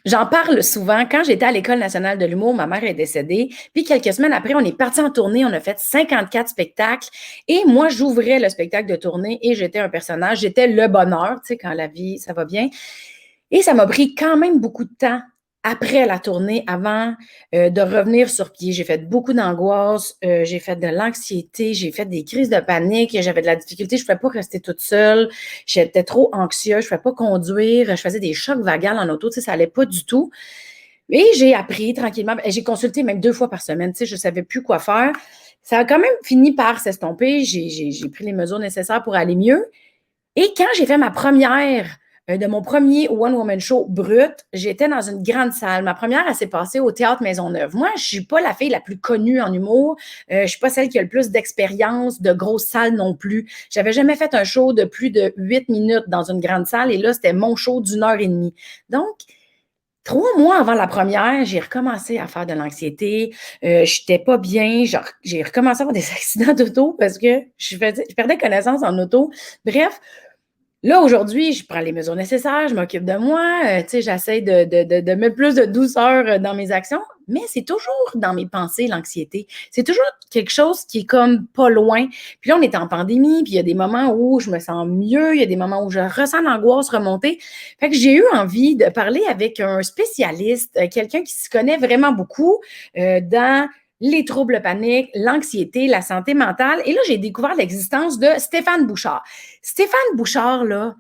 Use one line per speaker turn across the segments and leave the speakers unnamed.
J'en parle souvent. Quand j'étais à l'École nationale de l'humour, ma mère est décédée. Puis quelques semaines après, on est parti en tournée. On a fait 54 spectacles. Et moi, j'ouvrais le spectacle de tournée et j'étais un personnage. J'étais le bonheur, tu sais, quand la vie, ça va bien. Et ça m'a pris quand même beaucoup de temps après la tournée, avant de revenir sur pied. J'ai fait beaucoup d'angoisse, j'ai fait de l'anxiété, j'ai fait des crises de panique, j'avais de la difficulté, je ne pouvais pas rester toute seule, j'étais trop anxieuse, je ne pouvais pas conduire, je faisais des chocs vagales en auto, tu sais, ça n'allait pas du tout. Et j'ai appris tranquillement, j'ai consulté même 2 fois par semaine, tu sais, je ne savais plus quoi faire. Ça a quand même fini par s'estomper, j'ai pris les mesures nécessaires pour aller mieux. Et quand j'ai fait ma première de mon premier one-woman show brut, j'étais dans une grande salle. Ma première, elle s'est passée au Théâtre Maisonneuve. Moi, je ne suis pas la fille la plus connue en humour. Je ne suis pas celle qui a le plus d'expérience de grosses salles non plus. J'avais jamais fait un show de plus de 8 minutes dans une grande salle et là, c'était mon show d'1 heure et demie. Donc, 3 mois avant la première, j'ai recommencé à faire de l'anxiété. Je n'étais pas bien. J'ai recommencé à avoir des accidents d'auto parce que je perdais connaissance en auto. Bref, là, aujourd'hui, je prends les mesures nécessaires, je m'occupe de moi, tu sais, j'essaie de mettre plus de douceur dans mes actions, mais c'est toujours dans mes pensées, l'anxiété. C'est toujours quelque chose qui est comme pas loin. Puis là, on est en pandémie, puis il y a des moments où je me sens mieux, il y a des moments où je ressens l'angoisse remonter. Fait que j'ai eu envie de parler avec un spécialiste, quelqu'un qui s'y connaît vraiment beaucoup dans les troubles paniques, l'anxiété, la santé mentale. Et là, j'ai découvert l'existence de Stéphane Bouchard. Stéphane Bouchard, là,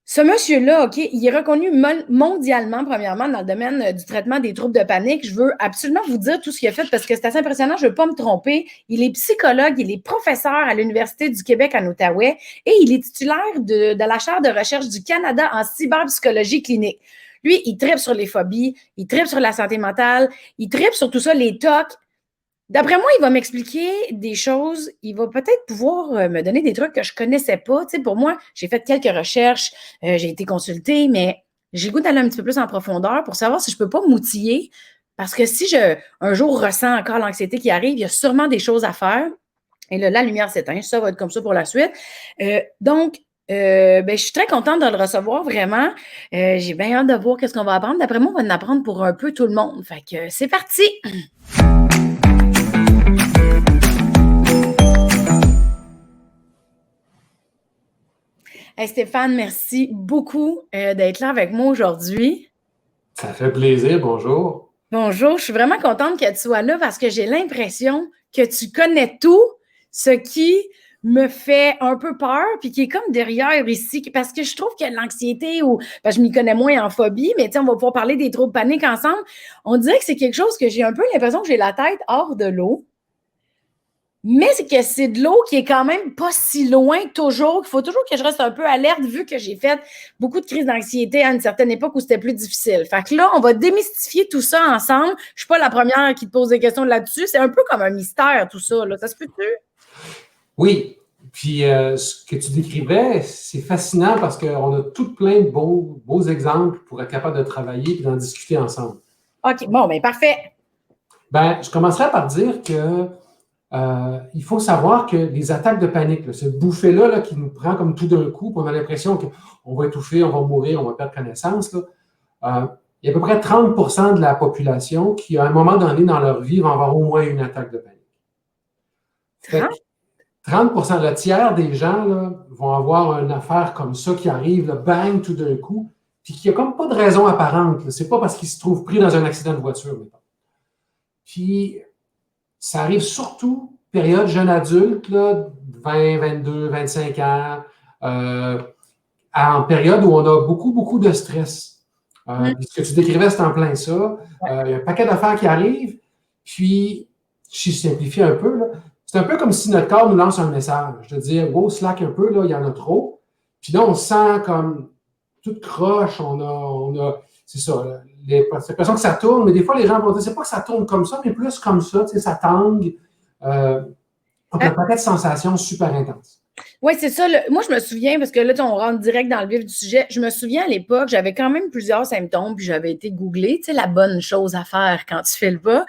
ce monsieur-là, OK, il est reconnu mondialement, premièrement, dans le domaine du traitement des troubles de panique. Je veux absolument vous dire tout ce qu'il a fait parce que c'est assez impressionnant, je ne veux pas me tromper. Il est psychologue, il est professeur à l'Université du Québec en Outaouais et il est titulaire de la chaire de recherche du Canada en cyberpsychologie clinique. Lui, il tripe sur les phobies, il tripe sur la santé mentale, il tripe sur tout ça, les TOC. D'après moi, il va m'expliquer des choses. Il va peut-être pouvoir me donner des trucs que je ne connaissais pas. Tu sais, pour moi, j'ai fait quelques recherches, j'ai été consultée, mais j'ai le goût d'aller un petit peu plus en profondeur pour savoir si je ne peux pas m'outiller. Parce que si je, un jour, ressens encore l'anxiété qui arrive, il y a sûrement des choses à faire. Et là, la lumière s'éteint. Ça va être comme ça pour la suite. Donc, je suis très contente de le recevoir, vraiment. J'ai bien hâte de voir qu'est-ce qu'on va apprendre. D'après moi, on va en apprendre pour un peu tout le monde. Fait que c'est parti! Hey Stéphane, merci beaucoup d'être là avec moi aujourd'hui.
Ça fait plaisir, bonjour.
Bonjour, je suis vraiment contente que tu sois là parce que j'ai l'impression que tu connais tout, ce qui me fait un peu peur, puis qui est comme derrière ici, parce que je trouve que l'anxiété, ou je m'y connais moins en phobie, mais on va pouvoir parler des troubles paniques ensemble. On dirait que c'est quelque chose que j'ai un peu l'impression que j'ai la tête hors de l'eau. Mais c'est que c'est de l'eau qui est quand même pas si loin toujours. Il faut toujours que je reste un peu alerte vu que j'ai fait beaucoup de crises d'anxiété à une certaine époque où c'était plus difficile. Fait que là, on va démystifier tout ça ensemble. Je suis pas la première qui te pose des questions là-dessus. C'est un peu comme un mystère, tout ça. Là. Ça se peut-tu?
Oui, puis ce que tu décrivais, c'est fascinant parce qu'on a tout plein de beaux exemples pour être capable de travailler et d'en discuter ensemble.
OK, bon, bien, parfait.
Ben, je commencerai par dire que il faut savoir que les attaques de panique, là, ce bouffée-là qui nous prend comme tout d'un coup, on a l'impression qu'on va étouffer, on va mourir, on va perdre connaissance, là, il y a à peu près 30% de la population qui, à un moment donné dans leur vie, va avoir au moins une attaque de panique. Fait que 30%, le tiers des gens là, vont avoir une affaire comme ça qui arrive, là, bang, tout d'un coup, puis qui n'a comme pas de raison apparente. C'est pas parce qu'ils se trouvent pris dans un accident de voiture. Mettons. Puis, ça arrive surtout, période jeune adulte, là, 20, 22, 25 ans, en période où on a beaucoup de stress. Puis ce que tu décrivais, c'est en plein ça. Il y a un paquet d'affaires qui arrivent, puis, je simplifie un peu, là, c'est un peu comme si notre corps nous lance un message, de dire, wow, slack un peu, là, il y en a trop. Puis là, on se sent comme toute croche, c'est ça, c'est l'impression que ça tourne, mais des fois, les gens vont dire, c'est pas que ça tourne comme ça, mais plus comme ça, tu sais, ça tangue. Donc, un paquet de sensations super intenses.
Oui, c'est ça. Moi, je me souviens, parce que là, on rentre direct dans le vif du sujet. Je me souviens à l'époque, j'avais quand même plusieurs symptômes, puis j'avais été googlée, tu sais, la bonne chose à faire quand tu fais le pas.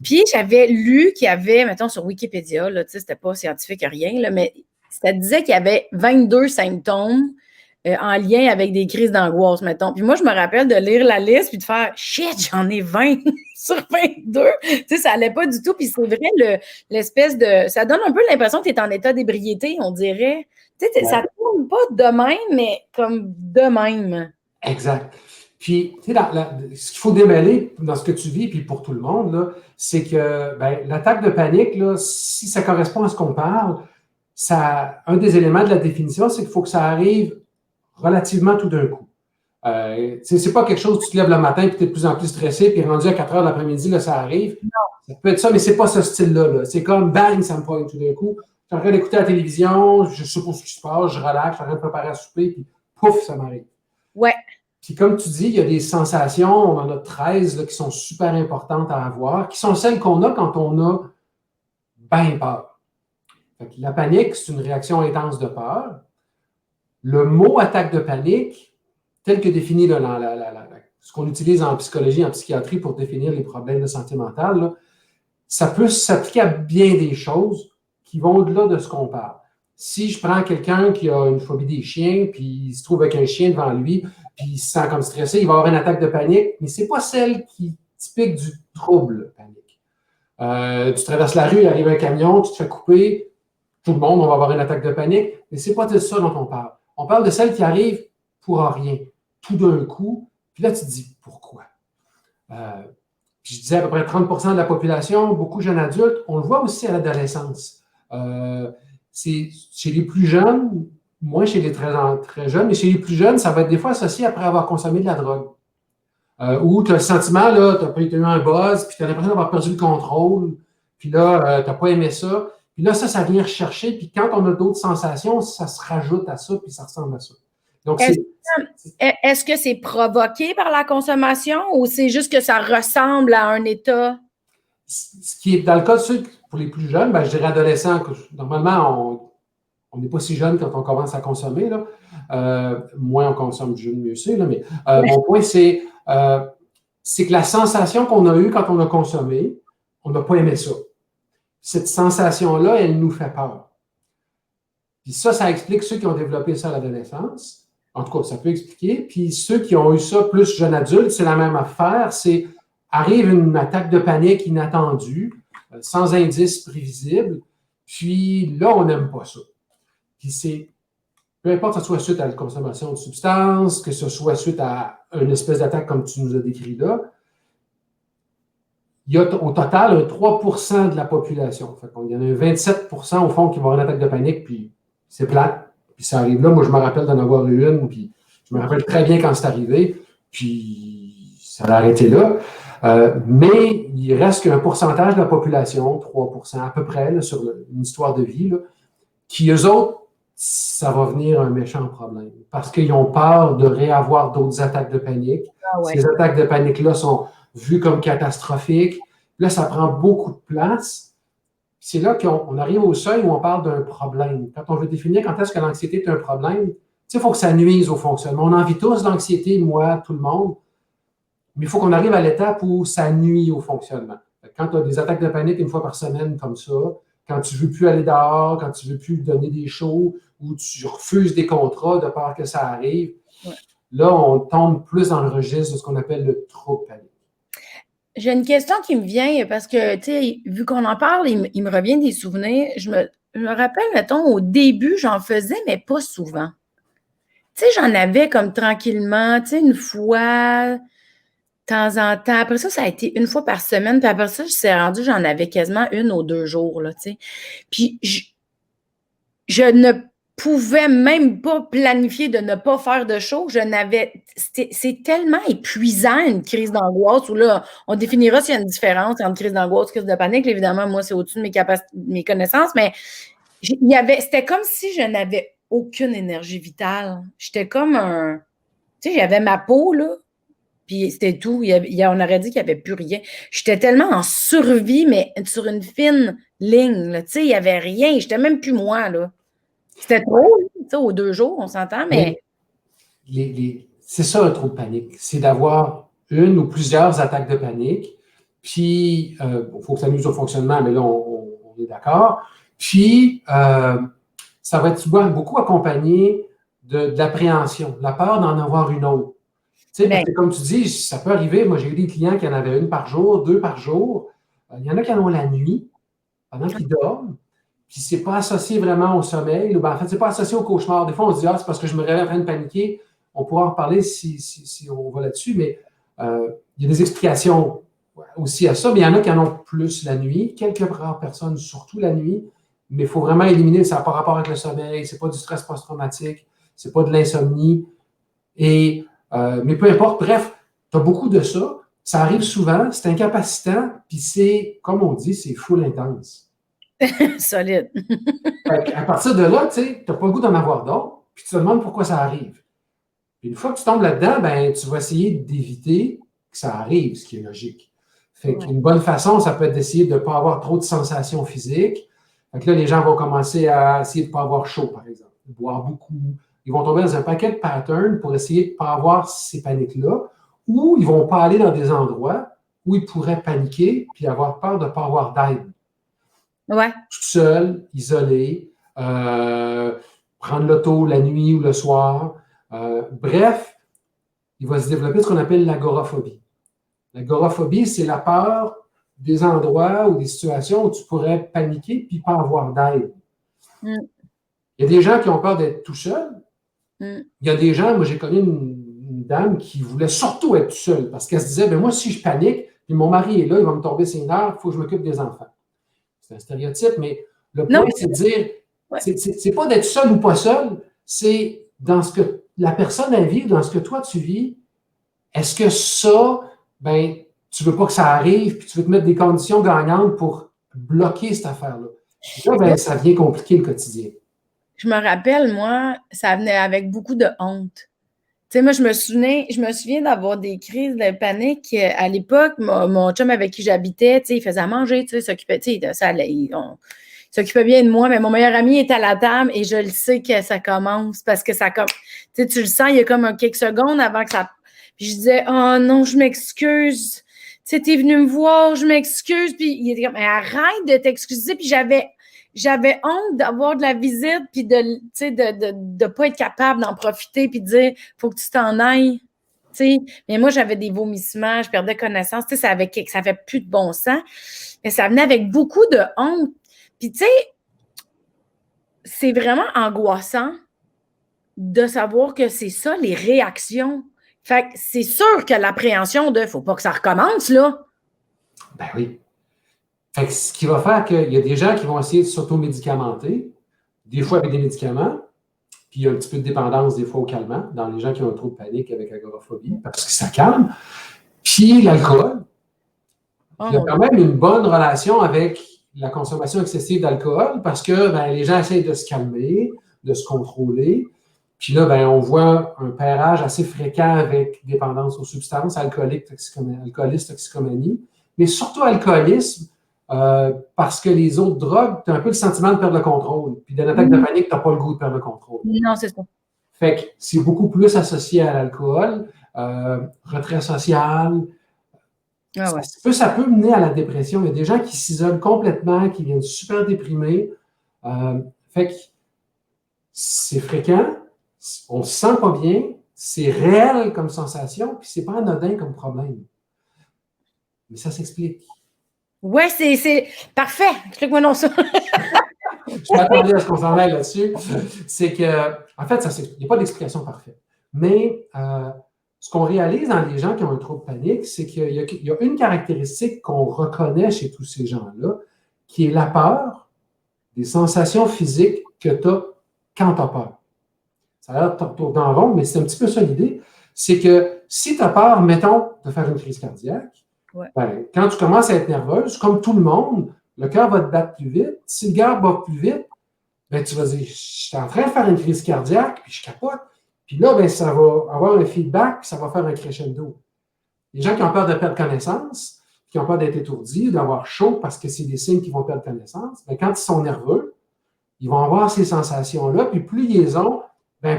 Puis j'avais lu qu'il y avait, mettons, sur Wikipédia, là, tu sais, c'était pas scientifique, rien, là, mais ça disait qu'il y avait 22 symptômes en lien avec des crises d'angoisse, mettons. Puis moi, je me rappelle de lire la liste puis de faire « Shit, j'en ai 20 sur 22! » Tu sais, ça allait pas du tout. Puis c'est vrai, l'espèce de... Ça donne un peu l'impression que tu es en état d'ébriété, on dirait. Tu sais, ça tourne pas de même, mais comme de même.
Exact. Puis, tu sais, ce qu'il faut démêler dans ce que tu vis, puis pour tout le monde, là, c'est que l'attaque de panique, là, si ça correspond à ce qu'on parle, un des éléments de la définition, c'est qu'il faut que ça arrive relativement tout d'un coup. C'est pas quelque chose, tu te lèves le matin, puis tu es de plus en plus stressé, puis rendu à 4 heures de l'après-midi, là, ça arrive.
Non.
Ça peut être ça, mais c'est pas ce style-là. Là. C'est comme bang, ça me pointe tout d'un coup. Je suis en train d'écouter la télévision, je sais pas ce qui se passe, je relaxe, je suis en train de préparer à souper, puis pouf, ça m'arrive.
Ouais.
Puis comme tu dis, il y a des sensations, on en a 13 là, qui sont super importantes à avoir, qui sont celles qu'on a quand on a bien peur. Fait que la panique, c'est une réaction intense de peur. Le mot attaque de panique, tel que défini ce qu'on utilise en psychologie, en psychiatrie pour définir les problèmes de santé mentale, là, ça peut s'appliquer à bien des choses qui vont au-delà de ce qu'on parle. Si je prends quelqu'un qui a une phobie des chiens, puis il se trouve avec un chien devant lui, puis il se sent comme stressé, il va avoir une attaque de panique, mais ce n'est pas celle qui est typique du trouble panique. Tu traverses la rue, il arrive un camion, tu te fais couper, tout le monde, on va avoir une attaque de panique, mais ce n'est pas de ça dont on parle. On parle de celle qui arrive pour rien, tout d'un coup, puis là, tu te dis, pourquoi? Puis je disais à peu près 30% de la population, beaucoup de jeunes adultes, on le voit aussi à l'adolescence. C'est chez les plus jeunes, moins chez les très, très jeunes, mais chez les plus jeunes, ça va être des fois associé après avoir consommé de la drogue. Où tu as le sentiment, là, tu as eu un buzz, puis tu as l'impression d'avoir perdu le contrôle, puis là, tu n'as pas aimé ça. Puis là, ça vient rechercher, puis quand on a d'autres sensations, ça se rajoute à ça, puis ça ressemble à ça. Donc,
est-ce que c'est provoqué par la consommation ou c'est juste que ça ressemble à un état?
Ce qui est dans le cas de ceux, pour les plus jeunes, je dirais adolescents, normalement, on n'est pas si jeune quand on commence à consommer. Là. Moins on consomme jeune, mieux c'est. Là, mais mon point, c'est que la sensation qu'on a eue quand on a consommé, on n'a pas aimé ça. Cette sensation-là, elle nous fait peur. Puis ça explique ceux qui ont développé ça à l'adolescence. En tout cas, ça peut expliquer. Puis ceux qui ont eu ça plus jeune adulte, c'est la même affaire. Arrive une attaque de panique inattendue, sans indice prévisible. Puis là, on n'aime pas ça. Puis peu importe que ce soit suite à la consommation de substances, que ce soit suite à une espèce d'attaque comme tu nous as décrit là, il y a au total un 3% de la population. Fait qu'il y en a un 27% au fond qui vont avoir une attaque de panique, puis c'est plate. Puis ça arrive là. Moi, je me rappelle d'en avoir eu une, puis je me rappelle très bien quand c'est arrivé, puis ça a arrêté là. Mais il reste qu'un pourcentage de la population, 3% à peu près, là, sur une histoire de vie, là, qui, eux autres, ça va venir un méchant problème. Parce qu'ils ont peur de réavoir d'autres attaques de panique.
Ah ouais.
Ces attaques de panique-là sont vues comme catastrophiques. Là, ça prend beaucoup de place. C'est là qu'on arrive au seuil où on parle d'un problème. Quand on veut définir quand est-ce que l'anxiété est un problème, il faut que ça nuise au fonctionnement. On en vit tous l'anxiété, moi, tout le monde. Mais il faut qu'on arrive à l'étape où ça nuit au fonctionnement. Quand tu as des attaques de panique une fois par semaine comme ça, quand tu ne veux plus aller dehors, quand tu ne veux plus donner des shows, ou tu refuses des contrats de peur que ça arrive, là, on tombe plus dans le registre de ce qu'on appelle le trouble panique.
J'ai une question qui me vient parce que, tu sais, vu qu'on en parle, il me revient des souvenirs. Je me rappelle, mettons, au début, j'en faisais, mais pas souvent. Tu sais, j'en avais comme tranquillement, tu sais, une fois, de temps en temps. Après ça, ça a été une fois par semaine. Puis après ça, je suis rendue, j'en avais quasiment 1 ou 2 jours, là, tu sais. Puis je ne pouvais même pas planifier de ne pas faire de show. C'est tellement épuisant, une crise d'angoisse, où là, on définira s'il y a une différence entre crise d'angoisse et crise de panique. Évidemment, moi, c'est au-dessus de mes connaissances, mais c'était comme si je n'avais aucune énergie vitale. J'étais comme tu sais, j'avais ma peau, là, puis c'était tout. On aurait dit qu'il n'y avait plus rien. J'étais tellement en survie, mais sur une fine ligne, là, tu sais, il n'y avait rien. J'étais même plus moi, là. C'était trop, tu sais, aux 2 jours, on s'entend, mais...
C'est ça, un trouble panique. C'est d'avoir une ou plusieurs attaques de panique. Puis, il faut que ça nuise au fonctionnement, mais là, on est d'accord. Puis, ça va être souvent beaucoup accompagné de l'appréhension, la peur d'en avoir une autre. Tu sais, parce que comme tu dis, ça peut arriver. Moi, j'ai eu des clients qui en avaient une par jour, deux par jour. Il y en a qui en ont la nuit, pendant qu'ils dorment. Puis c'est pas associé vraiment au sommeil. En fait, c'est pas associé au cauchemar. Des fois, on se dit, c'est parce que je me réveille en train de paniquer. On pourra en reparler si on va là-dessus, mais il y a des explications aussi à ça. Mais il y en a qui en ont plus la nuit. Quelques rares personnes, surtout la nuit. Mais il faut vraiment éliminer. Ça n'a pas rapport avec le sommeil. C'est pas du stress post-traumatique. C'est pas de l'insomnie. Mais peu importe. Bref, tu as beaucoup de ça. Ça arrive souvent. C'est incapacitant. Puis c'est, comme on dit, c'est full intense.
Solide.
À partir de là, tu n'as pas le goût d'en avoir d'autres, puis tu te demandes pourquoi ça arrive. Puis une fois que tu tombes là-dedans, ben, tu vas essayer d'éviter que ça arrive, ce qui est logique. Fait qu'une bonne façon, ça peut être d'essayer de ne pas avoir trop de sensations physiques. Fait que là, les gens vont commencer à essayer de ne pas avoir chaud, par exemple, de boire beaucoup. Ils vont tomber dans un paquet de patterns pour essayer de ne pas avoir ces paniques-là, ou ils ne vont pas aller dans des endroits où ils pourraient paniquer puis avoir peur de ne pas avoir d'aide.
Ouais.
Tout seul, isolé, prendre l'auto la nuit ou le soir. Bref, il va se développer ce qu'on appelle l'agoraphobie. L'agoraphobie, c'est la peur des endroits ou des situations où tu pourrais paniquer puis pas avoir d'aide. Il y a des gens qui ont peur d'être tout seuls. Il y a des gens, moi j'ai connu une dame qui voulait surtout être tout seule parce qu'elle se disait, moi si je panique, puis mon mari est là, il va me tomber ses nerfs, il faut que je m'occupe des enfants. C'est un stéréotype, mais le point, c'est de dire, c'est pas d'être seul ou pas seul, c'est dans ce que la personne a vit, dans ce que toi tu vis, est-ce que ça, tu veux pas que ça arrive, puis tu veux te mettre des conditions gagnantes pour bloquer cette affaire-là. Là, ça vient compliquer le quotidien.
Je me rappelle, moi, ça venait avec beaucoup de honte. Tu sais, moi, je me souviens d'avoir des crises de panique. À l'époque, mon chum avec qui j'habitais, tu sais, il faisait à manger, tu sais, s'occupait, tu sais, il s'occupait bien de moi, mais mon meilleur ami est à la table et je le sais que ça commence parce que ça comme, tu sais, tu le sens, il y a comme quelques secondes avant que ça. Puis je disais, oh non, je m'excuse. Tu sais, t'es venu me voir, je m'excuse. Puis il était comme, mais arrête de t'excuser. Puis j'avais honte d'avoir de la visite, puis de pas être capable d'en profiter, puis de dire, faut que tu t'en ailles. T'sais. Mais moi, j'avais des vomissements, je perdais connaissance. Ça fait plus de bon sens. Mais ça venait avec beaucoup de honte. Puis, tu sais, c'est vraiment angoissant de savoir que c'est ça, les réactions. Fait que c'est sûr que l'appréhension de « faut pas que ça recommence, là ».
Ben oui. Fait que ce qui va faire qu'il y a des gens qui vont essayer de s'auto-médicamenter, des fois avec des médicaments, puis il y a un petit peu de dépendance des fois au calmant, dans les gens qui ont trop de panique avec l'agoraphobie, parce que ça calme. Puis l'alcool. Il y a quand même une bonne relation avec la consommation excessive d'alcool parce que les gens essayent de se calmer, de se contrôler. Puis là, on voit un pairage assez fréquent avec dépendance aux substances, alcoolisme, toxicomanie, mais surtout alcoolisme, parce que les autres drogues, tu as un peu le sentiment de perdre le contrôle. Puis dans l'attaque de panique, tu n'as pas le goût de perdre le contrôle.
Non, c'est ça.
Fait que c'est beaucoup plus associé à l'alcool, retrait social. Ça peut mener à la dépression. Il y a des gens qui s'isolent complètement, qui viennent super déprimés. Fait que c'est fréquent, on se sent pas bien, c'est réel comme sensation, puis c'est pas anodin comme problème. Mais ça s'explique.
Ouais, c'est parfait. Explique-moi non ça.
Je m'attendais à ce qu'on s'en aille là-dessus. C'est que, en fait, il n'y a pas d'explication parfaite. Mais ce qu'on réalise dans les gens qui ont un trouble panique, c'est qu'il y a une caractéristique qu'on reconnaît chez tous ces gens-là, qui est la peur des sensations physiques que tu as quand tu as peur. Ça a l'air de tourner en rond, mais c'est un petit peu ça l'idée. C'est que si tu as peur, mettons, de faire une crise cardiaque, quand tu commences à être nerveuse, comme tout le monde, le cœur va te battre plus vite. Si le cœur bat plus vite, tu vas dire, je suis en train de faire une crise cardiaque, puis je capote. Puis là, ça va avoir un feedback, puis ça va faire un crescendo. Les gens qui ont peur de perdre connaissance, qui ont peur d'être étourdis, d'avoir chaud parce que c'est des signes qu'ils vont perdre connaissance, quand ils sont nerveux, ils vont avoir ces sensations-là, puis plus ils les ont,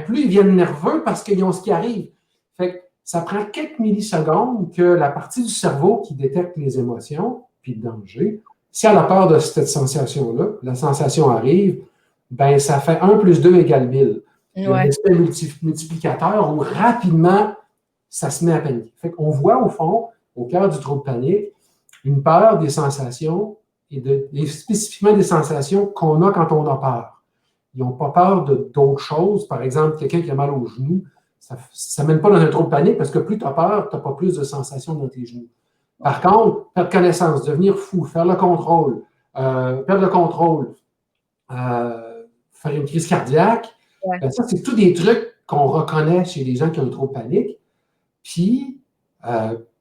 plus ils viennent nerveux parce qu'ils ont ce qui arrive. Fait que ça prend quelques millisecondes que la partie du cerveau qui détecte les émotions, puis le danger, si elle a peur de cette sensation-là, la sensation arrive, ça fait 1 + 2 = 1000. Il y a
Ouais.
l'aspect multiplicateur où rapidement, ça se met à paniquer. Fait qu'on voit au fond, au cœur du trouble panique, une peur des sensations et spécifiquement des sensations qu'on a quand on a peur. Ils n'ont pas peur d'autres choses. Par exemple, quelqu'un qui a mal aux genoux, ça ne mène pas dans un trouble panique parce que plus tu as peur, tu n'as pas plus de sensations dans tes genoux. Par contre, perdre connaissance, devenir fou, perdre le contrôle, faire une crise cardiaque,
Ouais.
ben ça, c'est tous des trucs qu'on reconnaît chez les gens qui ont un trouble panique. Puis,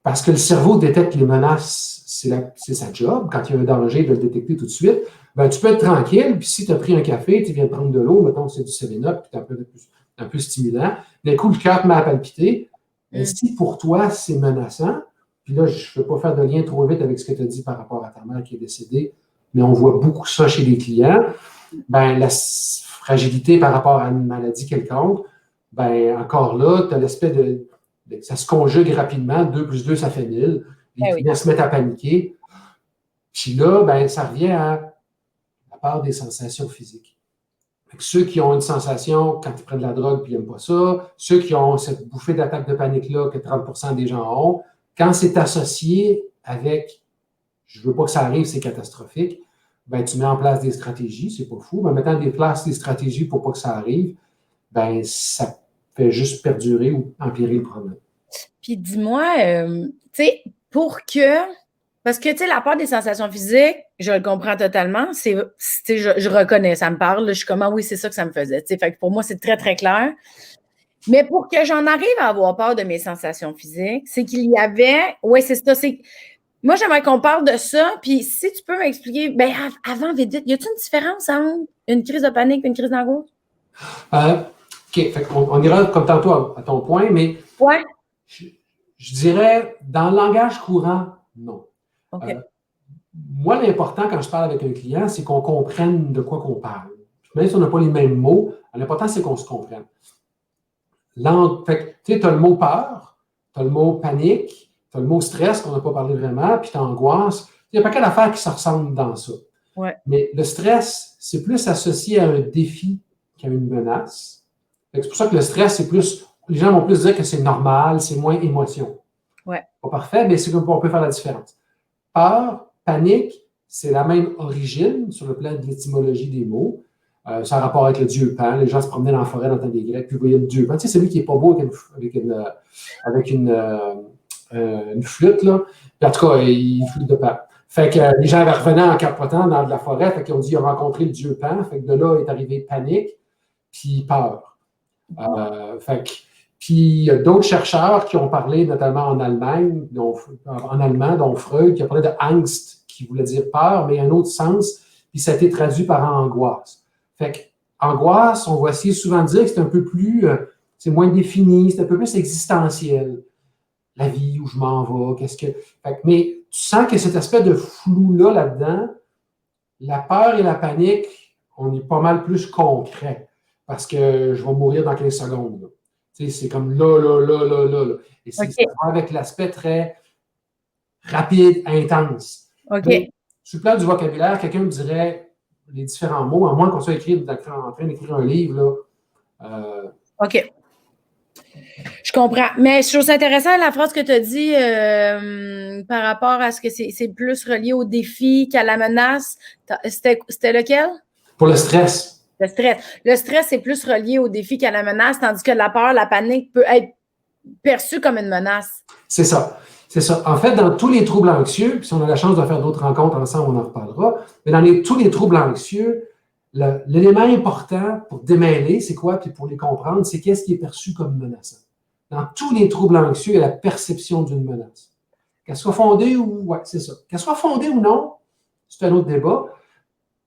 parce que le cerveau détecte les menaces, c'est sa job. Quand il y a un danger, de le détecter tout de suite. Ben, tu peux être tranquille, puis si tu as pris un café, tu viens de prendre de l'eau, mettons que c'est du 7-Up, puis tu un peu stimulant, d'un coup, le cœur te met à palpiter. Mais si pour toi, c'est menaçant, puis là, je ne veux pas faire de lien trop vite avec ce que tu as dit par rapport à ta mère qui est décédée, mais on voit beaucoup ça chez les clients, ben, la fragilité par rapport à une maladie quelconque, ben, encore là, tu as l'aspect ça se conjugue rapidement, 2 plus 2, ça fait 1000. Les clients se mettent à paniquer. Puis là, ben, ça revient à la peur des sensations physiques. Ceux qui ont une sensation quand ils prennent de la drogue puis ils n'aiment pas ça, ceux qui ont cette bouffée d'attaque de panique-là que 30% des gens ont, quand c'est associé avec « je ne veux pas que ça arrive, c'est catastrophique », ben, tu mets en place des stratégies, c'est pas fou, mais en mettant des stratégies pour pas que ça arrive, ben, ça fait juste perdurer ou empirer le problème.
Puis dis-moi, tu sais, parce que, tu sais, la part des sensations physiques, je le comprends totalement, je reconnais, ça me parle, je suis comme, ah oui, c'est ça que ça me faisait, tu sais, fait que pour moi, c'est très, très clair. Mais pour que j'en arrive à avoir peur de mes sensations physiques, c'est qu'il y avait, oui, c'est ça, moi, j'aimerais qu'on parle de ça, puis si tu peux m'expliquer, ben avant, vite, y a-t-il une différence entre une crise de panique et une crise d'angoisse?
OK, fait on ira comme tantôt à ton point, mais
ouais.
Je dirais, dans le langage courant, non.
Okay.
Moi, l'important quand je parle avec un client, c'est qu'on comprenne de quoi qu'on parle. Même si on n'a pas les mêmes mots, l'important, c'est qu'on se comprenne. Fait tu sais, tu as le mot peur, tu as le mot panique, tu as le mot stress qu'on n'a pas parlé vraiment, puis tu as angoisse. Il y a pas qu'à d'affaires qui se ressemblent dans ça.
Ouais.
Mais le stress, c'est plus associé à un défi qu'à une menace. C'est pour ça que le stress, c'est plus. Les gens vont plus dire que c'est normal, c'est moins émotion.
Ouais.
Pas parfait, mais c'est comme on peut faire la différence. Peur, panique, c'est la même origine sur le plan de l'étymologie des mots. Ça a rapport avec le dieu Pan. Les gens se promenaient dans la forêt dans le temps des Grecs, puis ils voyaient le dieu Pan. Tu sais, celui qui n'est pas beau avec une flûte, là. Puis en tout cas, il flûte de Pan. Fait que les gens revenaient en capotant dans de la forêt, fait qu'ils ont dit qu'ils ont rencontré le dieu Pan. Fait que de là est arrivé panique, puis peur. Puis il y a d'autres chercheurs qui ont parlé, notamment en Allemagne, en allemand, dont Freud, qui a parlé de Angst, qui voulait dire peur, mais un autre sens, puis ça a été traduit par angoisse. Fait que angoisse, on va essayer souvent de dire que c'est un peu plus, c'est moins défini, c'est un peu plus existentiel. La vie, où je m'en vais, mais tu sens que cet aspect de flou-là, là-dedans, la peur et la panique, on est pas mal plus concret. Parce que je vais mourir dans 15 secondes. C'est comme là. Et c'est ça avec l'aspect très rapide, intense.
OK.
Mais, sur le plan du vocabulaire, quelqu'un me dirait les différents mots, à moins qu'on soit en train d'écrire un livre. Là,
OK. Je comprends. Mais je trouve ça intéressant la phrase que tu as dit par rapport à ce que c'est plus relié au défi qu'à la menace. C'était lequel?
Pour le stress.
Le stress. Le stress, c'est plus relié au défi qu'à la menace, tandis que la peur, la panique peut être perçue comme une menace.
C'est ça. C'est ça. En fait, dans tous les troubles anxieux, puis si on a la chance de faire d'autres rencontres ensemble, on en reparlera, mais dans tous les troubles anxieux, l'élément important pour démêler, c'est quoi, puis pour les comprendre, c'est qu'est-ce qui est perçu comme menaçant. Dans tous les troubles anxieux, il y a la perception d'une menace. Qu'elle soit fondée ou... Ouais, c'est ça. Qu'elle soit fondée ou non, c'est un autre débat.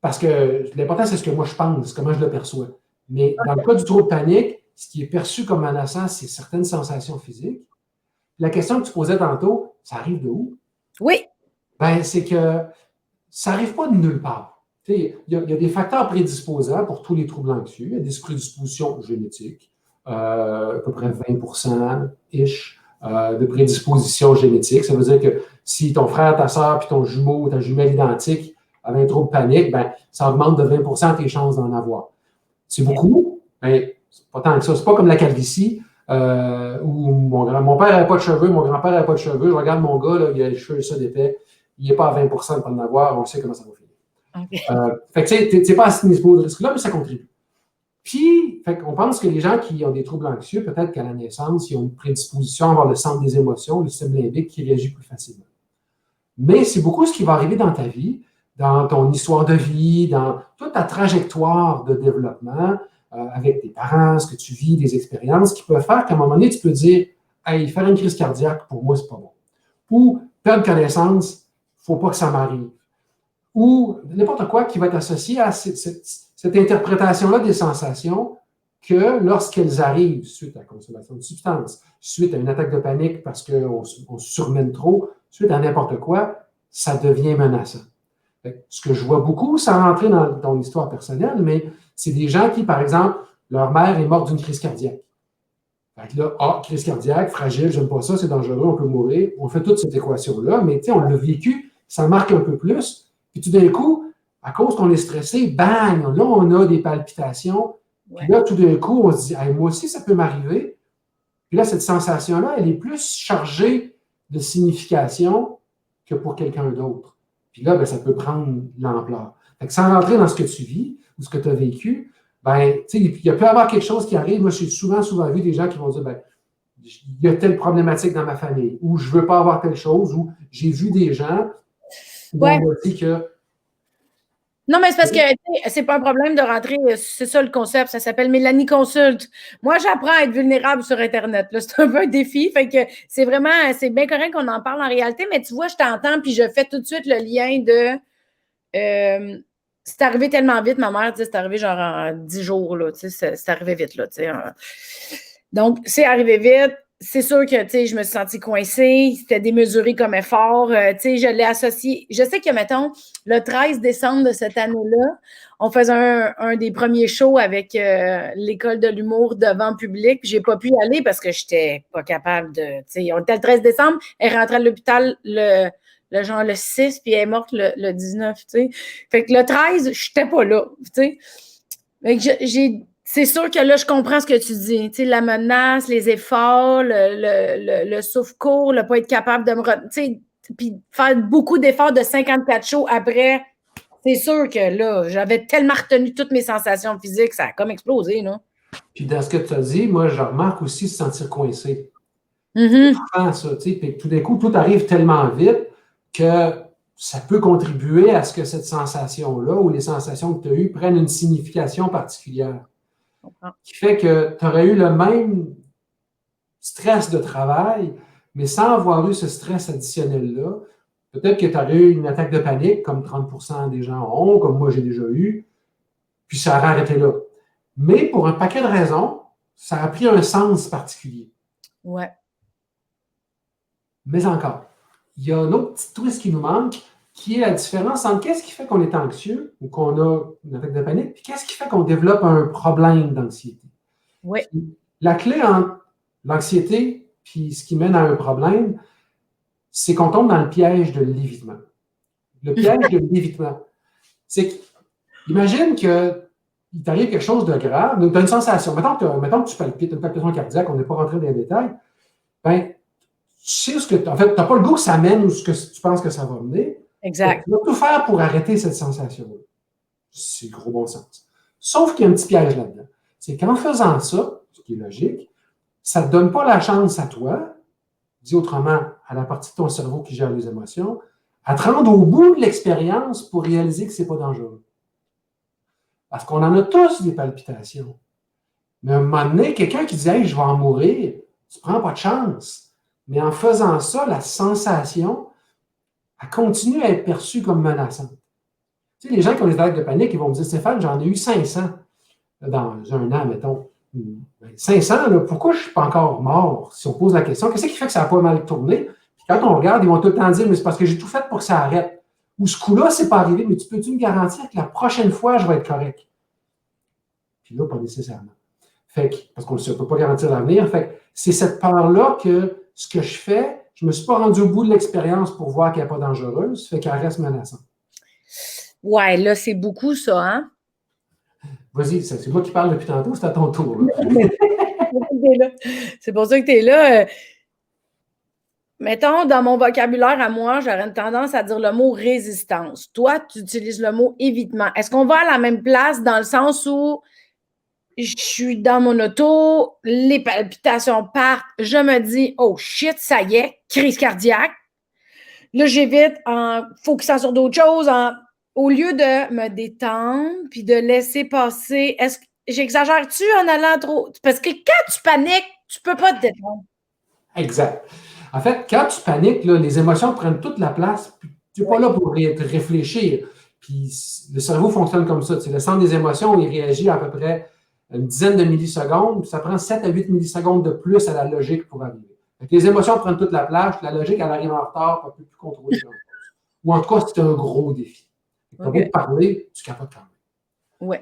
Parce que l'important, c'est ce que moi je pense, comment je le perçois. Mais dans le cas du trouble panique, ce qui est perçu comme menaçant, c'est certaines sensations physiques. La question que tu posais tantôt, ça arrive de où?
Oui.
Ben, c'est que ça n'arrive pas de nulle part. Il y a des facteurs prédisposants pour tous les troubles anxieux. Il y a des prédispositions génétiques, à peu près 20%-ish de prédispositions génétiques. Ça veut dire que si ton frère, ta soeur, puis ton jumeau, ta jumelle identique avait un trouble panique, ben, ça augmente de 20% tes chances d'en avoir. C'est beaucoup, mais C'est pas tant que ça. C'est pas comme la calvitie, où mon père n'avait pas de cheveux, mon grand-père n'avait pas de cheveux. Je regarde mon gars, là, il a les cheveux ça d'épais. Il n'est pas à 20 de pas en avoir. On sait comment ça va finir.
OK.
Fait que tu sais pas à ce niveau de risque-là, mais ça contribue. Puis, on pense que les gens qui ont des troubles anxieux, peut-être qu'à la naissance, ils ont une prédisposition à avoir le centre des émotions, le système limbique qui réagit plus facilement. Mais c'est beaucoup ce qui va arriver dans ta vie, dans ton histoire de vie, dans toute ta trajectoire de développement, avec tes parents, ce que tu vis, des expériences, qui peuvent faire qu'à un moment donné, tu peux dire « Hey, faire une crise cardiaque, pour moi, c'est pas bon. » Ou « Perdre connaissance, il ne faut pas que ça m'arrive. » Ou n'importe quoi qui va être associé à cette interprétation-là des sensations que lorsqu'elles arrivent suite à la consommation de substances, suite à une attaque de panique parce qu'on se surmène trop, suite à n'importe quoi, ça devient menaçant. Ce que je vois beaucoup, sans rentrer dans ton histoire personnelle, mais c'est des gens qui, par exemple, leur mère est morte d'une crise cardiaque. Fait que là, crise cardiaque, fragile, j'aime pas ça, c'est dangereux, on peut mourir. On fait toute cette équation-là, mais on l'a vécu, ça marque un peu plus. Puis tout d'un coup, à cause qu'on est stressé, bang, là, on a des palpitations. Puis là, tout d'un coup, on se dit, hey, moi aussi, ça peut m'arriver. Puis là, cette sensation-là, elle est plus chargée de signification que pour quelqu'un d'autre. Puis là, ben, ça peut prendre l'ampleur. Fait que sans rentrer dans ce que tu vis ou ce que tu as vécu, ben, il peut y avoir quelque chose qui arrive. Moi, j'ai souvent vu des gens qui vont dire, ben, il y a telle problématique dans ma famille, ou je ne veux pas avoir telle chose, ou j'ai vu des gens qui m'ont dit que.
Non, mais c'est parce que c'est pas un problème de rentrer, c'est ça le concept, ça s'appelle Mélanie Consulte. Moi, j'apprends à être vulnérable sur Internet. Là, c'est un peu un défi. Fait que c'est bien correct qu'on en parle en réalité, mais tu vois, je t'entends, puis je fais tout de suite le lien de c'est arrivé tellement vite, ma mère, c'est arrivé genre en 10 jours, là, c'est arrivé vite, là, Donc, c'est arrivé vite. C'est sûr que, je me suis sentie coincée. C'était démesuré comme effort. Je l'ai associé. Je sais que, mettons, le 13 décembre de cette année-là, on faisait un des premiers shows avec l'école de l'humour devant public. Puis j'ai pas pu y aller parce que j'étais pas capable de. On était le 13 décembre. Elle rentrait à l'hôpital le 6, puis elle est morte le 19. Fait que le 13, j'étais pas là. Fait que c'est sûr que là, je comprends ce que tu dis. Tu sais, la menace, les efforts, le souffle court, le pas être capable de me... Tu sais, puis faire beaucoup d'efforts de 54 shows après, c'est sûr que là, j'avais tellement retenu toutes mes sensations physiques, ça a comme explosé, là.
Puis dans ce que tu as dit, moi, je remarque aussi se sentir coincé. Ça, tu sais, puis tout d'un coup, tout arrive tellement vite que ça peut contribuer à ce que cette sensation-là ou les sensations que tu as eues prennent une signification particulière. Qui fait que tu aurais eu le même stress de travail, mais sans avoir eu ce stress additionnel-là. Peut-être que tu aurais eu une attaque de panique, comme 30% des gens ont, comme moi j'ai déjà eu, puis ça aurait arrêté là. Mais pour un paquet de raisons, ça a pris un sens particulier.
Ouais.
Mais encore, il y a un autre petit twist qui nous manque, qui est la différence entre qu'est-ce qui fait qu'on est anxieux ou qu'on a une attaque de panique, puis qu'est-ce qui fait qu'on développe un problème d'anxiété.
Oui.
La clé entre l'anxiété puis ce qui mène à un problème, c'est qu'on tombe dans le piège de l'évitement. Le piège de l'évitement, c'est que, imagine qu'il t'arrive quelque chose de grave, tu as une sensation, mettons que tu palpites, une palpitation cardiaque, on n'est pas rentré dans les détails, ben, tu sais ce que, en fait, tu n'as pas le goût que ça mène ou ce que tu penses que ça va mener.
Exact.
Tu vas tout faire pour arrêter cette sensation-là. C'est gros bon sens. Sauf qu'il y a un petit piège là-dedans. C'est qu'en faisant ça, ce qui est logique, ça ne te donne pas la chance à toi, dit autrement, à la partie de ton cerveau qui gère les émotions, à te rendre au bout de l'expérience pour réaliser que ce n'est pas dangereux. Parce qu'on en a tous des palpitations. Mais à un moment donné, quelqu'un qui dit « Hey, je vais en mourir », tu ne prends pas de chance. Mais en faisant ça, la sensation, elle continue à être perçue comme menaçante. Tu sais, les gens qui ont des attaques de panique, ils vont me dire « Stéphane, j'en ai eu 500 dans un an, mettons. 500, là, pourquoi je ne suis pas encore mort? Si on pose la question, qu'est-ce qui fait que ça n'a pas mal tourné? Puis quand on regarde, ils vont tout le temps dire « Mais c'est parce que j'ai tout fait pour que ça arrête. » Ou ce coup-là, c'est pas arrivé, mais peux-tu me garantir que la prochaine fois, je vais être correct? Puis là, pas nécessairement. Fait que, parce qu'on ne peut pas garantir l'avenir. Fait que c'est cette peur-là que ce que je fais, je ne me suis pas rendu au bout de l'expérience pour voir qu'elle n'est pas dangereuse, fait qu'elle reste menaçante.
Ouais, là, c'est beaucoup ça, hein?
Vas-y, c'est moi qui parle depuis tantôt, c'est à ton tour. Là.
C'est pour ça que tu es là. Mettons, dans mon vocabulaire à moi, j'aurais une tendance à dire le mot résistance. Toi, tu utilises le mot évitement. Est-ce qu'on va à la même place dans le sens où je suis dans mon auto, les palpitations partent, je me dis, oh shit, ça y est, crise cardiaque. Là, j'évite en focusant sur d'autres choses, au lieu de me détendre puis de laisser passer. Est-ce que j'exagère-tu en allant trop? Parce que quand tu paniques, tu peux pas te détendre.
Exact. En fait, quand tu paniques, là, les émotions prennent toute la place. Tu n'es pas là pour réfléchir. Puis le cerveau fonctionne comme ça. Le centre des émotions, il réagit à peu près une dizaine de millisecondes. Puis ça prend 7 à 8 millisecondes de plus à la logique pour arriver. Donc, les émotions prennent toute la place. La logique, elle arrive en retard. Tu ne peux plus contrôler grand chose. Ou en tout cas, c'est un gros défi. Tu as beau parler, tu capotes quand même.
Oui.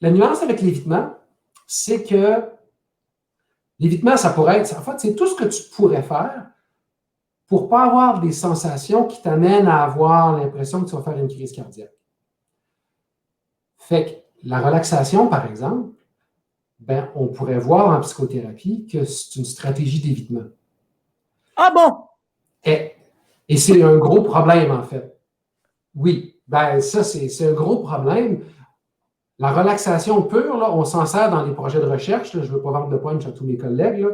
La nuance avec l'évitement, c'est que l'évitement, ça pourrait être, en fait, c'est tout ce que tu pourrais faire pour ne pas avoir des sensations qui t'amènent à avoir l'impression que tu vas faire une crise cardiaque. Fait que la relaxation, par exemple, ben, on pourrait voir en psychothérapie que c'est une stratégie d'évitement.
Ah bon?
Et c'est un gros problème, en fait. Oui, ben ça, c'est un gros problème. La relaxation pure, là, on s'en sert dans les projets de recherche. Là, je ne veux pas vendre de punch à tous mes collègues, là,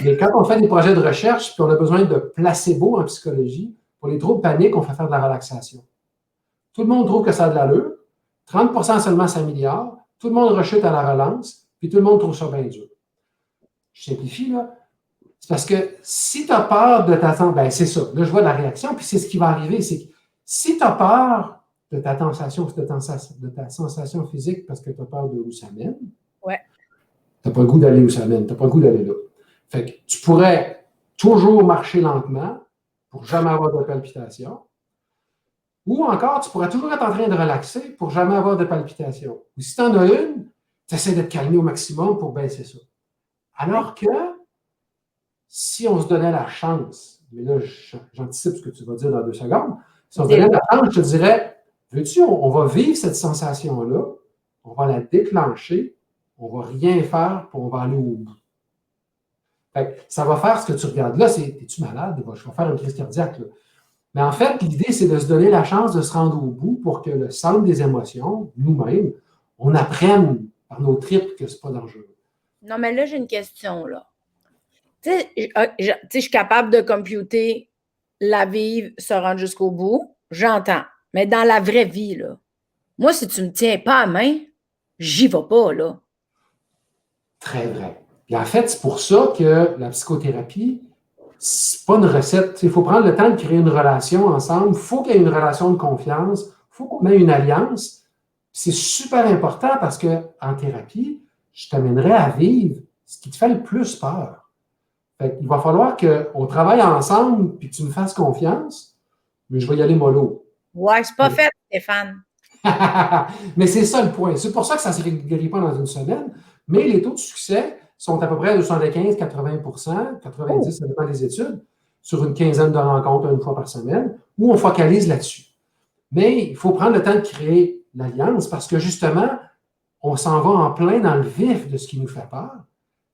mais quand on fait des projets de recherche, puis on a besoin de placebo en psychologie, pour les troubles paniques, on fait faire de la relaxation. Tout le monde trouve que ça a de l'allure. 30% seulement s'améliore. Tout le monde rechute à la relance, puis tout le monde trouve ça bien dur. Je simplifie, là. C'est parce que si tu as peur de t'attendre, ben c'est ça. Là, je vois la réaction, puis c'est ce qui va arriver, c'est que si tu as peur de ta sensation physique parce que tu as peur de où ça mène,
ouais.
tu n'as pas le goût d'aller où ça mène, tu n'as pas le goût d'aller là. Fait que tu pourrais toujours marcher lentement pour jamais avoir de palpitations. Ou encore, tu pourrais toujours être en train de relaxer pour jamais avoir de palpitations. Ou si tu en as une, tu essaies de te calmer au maximum pour baisser ça. Alors que si on se donnait la chance, mais là, j'anticipe ce que tu vas dire dans 2 secondes, si on se donnait la chance, je te dirais, veux-tu, on va vivre cette sensation-là, on va la déclencher, on ne va rien faire, puis on va aller au bout. Fait que ça va faire ce que tu regardes là, c'est, es-tu malade? Je vais faire une crise cardiaque, là. Mais en fait, l'idée, c'est de se donner la chance de se rendre au bout pour que le centre des émotions, nous-mêmes, on apprenne par nos tripes que ce n'est pas dangereux.
Non, mais là, j'ai une question, là. Tu sais, je suis capable de computer, la vivre, se rendre jusqu'au bout. J'entends. Mais dans la vraie vie, là, moi, si tu ne me tiens pas à main, j'y vais pas, là.
Très vrai. Et en fait, c'est pour ça que la psychothérapie, c'est pas une recette. Il faut prendre le temps de créer une relation ensemble. Il faut qu'il y ait une relation de confiance. Il faut qu'on ait une alliance. C'est super important parce qu'en thérapie, je t'amènerai à vivre ce qui te fait le plus peur. Fait il va falloir qu'on travaille ensemble puis que tu me fasses confiance, mais je vais y aller mollo.
Ouais, c'est pas fait, Stéphane.
Mais c'est ça le point. C'est pour ça que ça ne se guérit pas dans une semaine, mais les taux de succès sont à peu près de 75-80 90, ça dépend des études, sur une quinzaine de rencontres une fois par semaine, où on focalise là-dessus. Mais il faut prendre le temps de créer l'alliance parce que justement, on s'en va en plein dans le vif de ce qui nous fait peur.